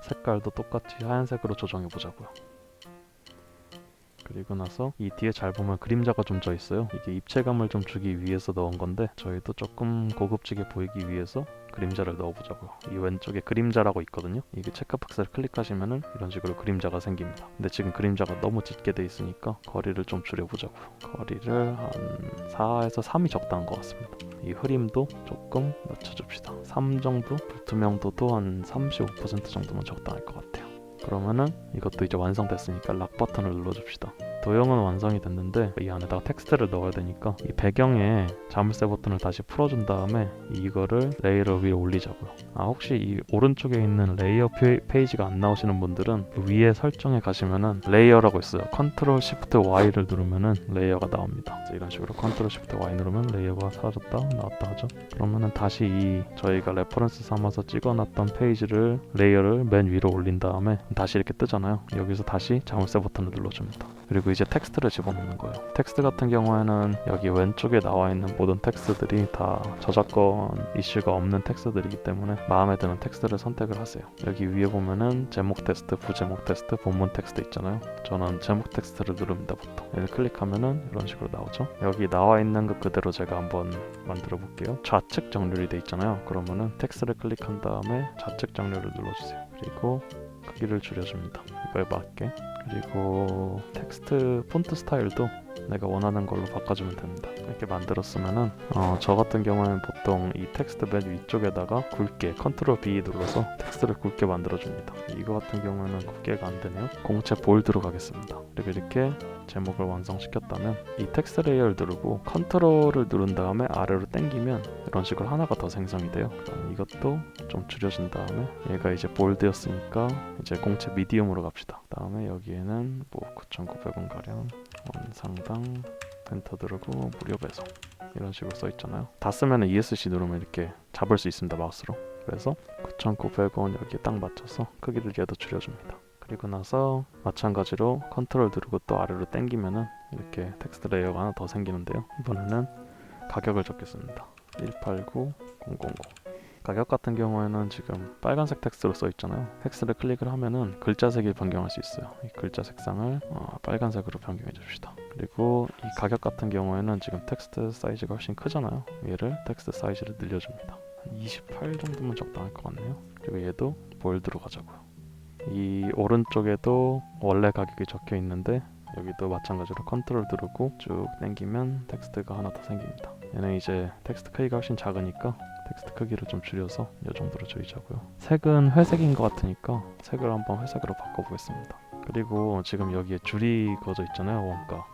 색깔도 똑같이 하얀색으로 조정해 보자고요. 그리고 나서 이 뒤에 잘 보면 그림자가 좀 져 있어요. 이게 입체감을 좀 주기 위해서 넣은 건데 저희도 조금 고급지게 보이기 위해서 그림자를 넣어보자고요. 이 왼쪽에 그림자라고 있거든요. 이게 체크박스를 클릭하시면은 이런 식으로 그림자가 생깁니다. 근데 지금 그림자가 너무 짙게 돼 있으니까 거리를 좀 줄여보자고요. 거리를 한 4에서 3이 적당한 것 같습니다. 이 흐림도 조금 낮춰줍시다. 3 정도? 불투명도도 한 35% 정도면 적당할 것 같아요. 그러면은 이것도 이제 완성됐으니까 락 버튼을 눌러줍시다. 도형은 완성이 됐는데 이 안에다가 텍스트를 넣어야 되니까 이 배경에 자물쇠 버튼을 다시 풀어준 다음에 이거를 레이어 위에 올리자고요. 혹시 이 오른쪽에 있는 레이어 페이지가 안 나오시는 분들은 위에 설정에 가시면은 레이어라고 있어요. 컨트롤 시프트 Y를 누르면은 레이어가 나옵니다. 이런 식으로 컨트롤 시프트 Y 누르면 레이어가 사라졌다 나왔다 하죠. 그러면은 다시 이 저희가 레퍼런스 삼아서 찍어놨던 페이지를 레이어를 맨 위로 올린 다음에 다시 이렇게 뜨잖아요. 여기서 다시 자물쇠 버튼을 눌러줍니다. 그리고 이제 텍스트를 집어넣는 거예요. 텍스트 같은 경우에는 여기 왼쪽에 나와 있는 모든 텍스트들이 다 저작권 이슈가 없는 텍스트들이기 때문에 마음에 드는 텍스트를 선택을 하세요. 여기 위에 보면은 제목 텍스트, 부제목 텍스트, 본문 텍스트 있잖아요. 저는 제목 텍스트를 누릅니다. 보통 얘를 클릭하면은 이런 식으로 나오죠. 여기 나와 있는 것 그대로 제가 한번 만들어 볼게요. 좌측 정렬이 돼 있잖아요. 그러면은 텍스트를 클릭한 다음에 좌측 정렬을 눌러주세요. 그리고 크기를 줄여줍니다. 이거에 맞게. 그리고 텍스트 폰트 스타일도 내가 원하는 걸로 바꿔주면 됩니다. 이렇게 만들었으면은 저 같은 경우는 보통 이 텍스트 맨 위쪽에다가 굵게 컨트롤 B 눌러서 텍스트를 굵게 만들어줍니다. 이거 같은 경우는 굵게가 안 되네요. 공채 볼드로 가겠습니다. 그리고 이렇게 제목을 완성시켰다면 이 텍스트 레이어를 누르고 컨트롤을 누른 다음에 아래로 당기면 이런 식으로 하나가 더 생성이 돼요. 그럼 이것도 좀 줄여준 다음에 얘가 이제 볼드였으니까 이제 공채 미디움으로 갑시다. 다음에 여기에는 뭐 9,900원 가량 원상당 엔터 누르고 무료 배송 이런 식으로 써 있잖아요. 다 쓰면 ESC 누르면 이렇게 잡을 수 있습니다. 마우스로. 그래서 9,900원 여기에 딱 맞춰서 크기를 얘도 줄여줍니다. 그리고 나서 마찬가지로 컨트롤 누르고 또 아래로 당기면은 이렇게 텍스트 레이어가 하나 더 생기는데요. 이번에는 가격을 적겠습니다. 189000. 가격 같은 경우에는 지금 빨간색 텍스트로 써 있잖아요. 텍스트를 클릭을 하면은 글자색을 변경할 수 있어요. 이 글자 색상을 빨간색으로 변경해 줍시다. 그리고 이 가격 같은 경우에는 지금 텍스트 사이즈가 훨씬 크잖아요. 얘를 텍스트 사이즈를 늘려줍니다. 한 28 정도면 적당할 것 같네요. 그리고 얘도 볼드로 가자고요. 이 오른쪽에도 원래 가격이 적혀 있는데 여기도 마찬가지로 컨트롤 누르고 쭉 당기면 텍스트가 하나 더 생깁니다. 얘는 이제 텍스트 크기가 훨씬 작으니까 텍스트 크기를 좀 줄여서 이 정도로 줄이자고요. 색은 회색인 것 같으니까 색을 한번 회색으로 바꿔보겠습니다. 그리고 지금 여기에 줄이 그어져 있잖아요. 원가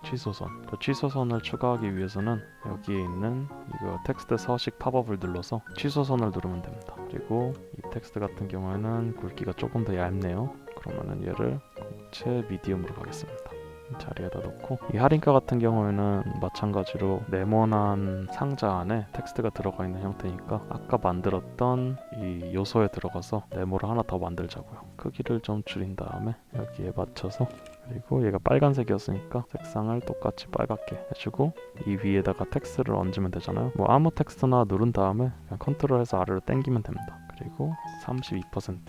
취소선. 그 취소선을 추가하기 위해서는 여기에 있는 이거 텍스트 서식 팝업을 눌러서 취소선을 누르면 됩니다. 그리고 이 텍스트 같은 경우에는 굵기가 조금 더 얇네요. 그러면은 얘를 공채 미디움으로 가겠습니다. 자리에다 놓고, 이 할인가 같은 경우에는 마찬가지로 네모난 상자 안에 텍스트가 들어가 있는 형태니까 아까 만들었던 이 요소에 들어가서 네모를 하나 더 만들자고요. 크기를 좀 줄인 다음에 여기에 맞춰서, 그리고 얘가 빨간색이었으니까 색상을 똑같이 빨갛게 해주고 이 위에다가 텍스트를 얹으면 되잖아요. 뭐 아무 텍스트나 누른 다음에 그냥 컨트롤해서 아래로 당기면 됩니다. 그리고 32%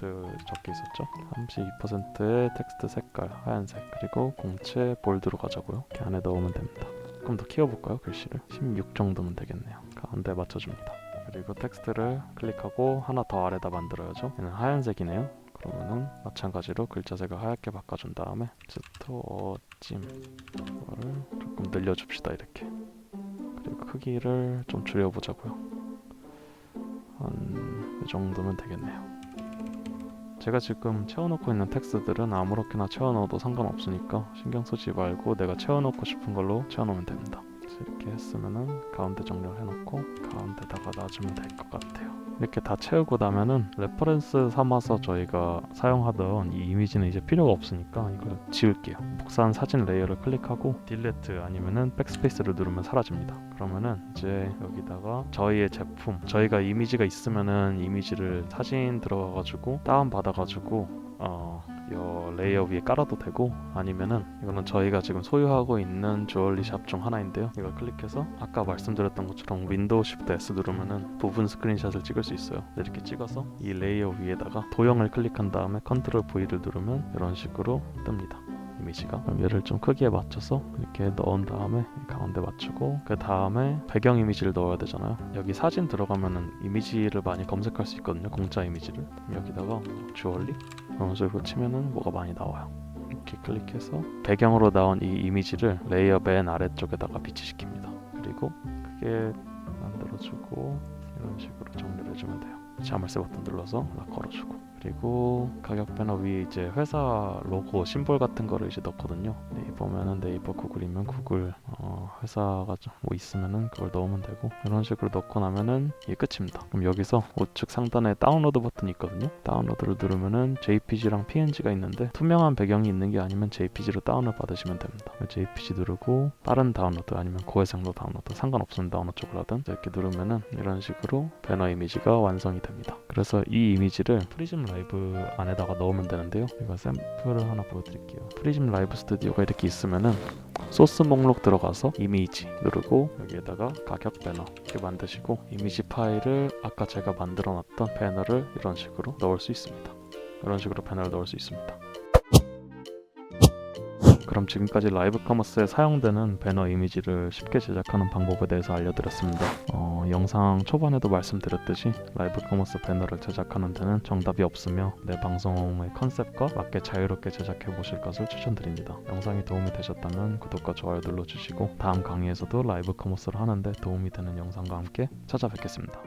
적혀 있었죠. 32%의 텍스트 색깔 하얀색, 그리고 공채 볼드로 가자고요. 이렇게 안에 넣으면 됩니다. 조금 더 키워볼까요? 글씨를 16 정도면 되겠네요. 가운데 맞춰줍니다. 그리고 텍스트를 클릭하고 하나 더 아래다 만들어야죠. 얘는 하얀색이네요. 그러면은 마찬가지로 글자색을 하얗게 바꿔준 다음에 스토어짐 이거를 조금 늘려줍시다. 이렇게. 그리고 크기를 좀 줄여보자고요. 한 이 정도면 되겠네요. 제가 지금 채워놓고 있는 텍스트들은 아무렇게나 채워넣어도 상관없으니까 신경 쓰지 말고 내가 채워놓고 싶은 걸로 채워놓으면 됩니다. 이렇게 했으면은 가운데 정렬 해놓고 가운데다가 놔주면 될 것 같아요. 이렇게 다 채우고 나면은 레퍼런스 삼아서 저희가 사용하던 이 이미지는 이제 필요가 없으니까 이걸 지울게요. 복사한 사진 레이어를 클릭하고 딜레트 아니면은 백스페이스를 누르면 사라집니다. 그러면은 이제 여기다가 저희의 제품, 저희가 이미지가 있으면은 이미지를 사진 들어가가지고 다운 받아가지고 이 레이어 위에 깔아도 되고, 아니면은 이거는 저희가 지금 소유하고 있는 주얼리 샵 중 하나인데요. 이걸 클릭해서 아까 말씀드렸던 것처럼 윈도우 쉬프트 S 누르면은 부분 스크린샷을 찍을 수 있어요. 이렇게 찍어서 이 레이어 위에다가 도형을 클릭한 다음에 컨트롤 V를 누르면 이런 식으로 뜹니다. 이미지가. 그럼 얘를 좀 크기에 맞춰서 이렇게 넣은 다음에 가운데 맞추고, 그 다음에 배경 이미지를 넣어야 되잖아요. 여기 사진 들어가면은 이미지를 많이 검색할 수 있거든요. 공짜 이미지를. 여기다가 주얼리 이런 식으로 치면은 뭐가 많이 나와요. 이렇게 클릭해서 배경으로 나온 이 이미지를 레이어 맨 아래쪽에다가 비치시킵니다. 그리고 크게 만들어주고 이런 식으로 정렬해주면 돼요. 자물쇠 버튼 눌러서 락 걸어주고, 그리고 가격 배너 위에 이제 회사 로고 심볼 같은 거를 이제 넣거든요. 네이버면은 네이버, 구글이면 구글, 회사가 뭐 있으면은 그걸 넣으면 되고, 이런 식으로 넣고 나면은 이게 끝입니다. 그럼 여기서 우측 상단에 다운로드 버튼이 있거든요. 다운로드를 누르면은 JPG랑 PNG가 있는데 투명한 배경이 있는 게 아니면 JPG로 다운을 받으시면 됩니다. JPG 누르고 빠른 다운로드 아니면 고해상도 다운로드, 상관없으면 다운로드 쪽을 하든 이렇게 누르면은 이런 식으로 배너 이미지가 완성이 됩니다. 그래서 이 이미지를 프리즘 라이브 안에다가 넣으면 되는데요. 제가 샘플을 하나 보여드릴게요. 프리즘 라이브 스튜디오가 이렇게 있으면은 소스 목록 들어가서 이미지 누르고 여기에다가 가격 배너 이렇게 만드시고, 이미지 파일을 아까 제가 만들어 놨던 배너를 이런 식으로 넣을 수 있습니다. 이런 식으로 배너를 넣을 수 있습니다. 그럼 지금까지 라이브 커머스에 사용되는 배너 이미지를 쉽게 제작하는 방법에 대해서 알려드렸습니다. 영상 초반에도 말씀드렸듯이 라이브 커머스 배너를 제작하는 데는 정답이 없으며 내 방송의 컨셉과 맞게 자유롭게 제작해 보실 것을 추천드립니다. 영상이 도움이 되셨다면 구독과 좋아요 눌러주시고 다음 강의에서도 라이브 커머스를 하는데 도움이 되는 영상과 함께 찾아뵙겠습니다.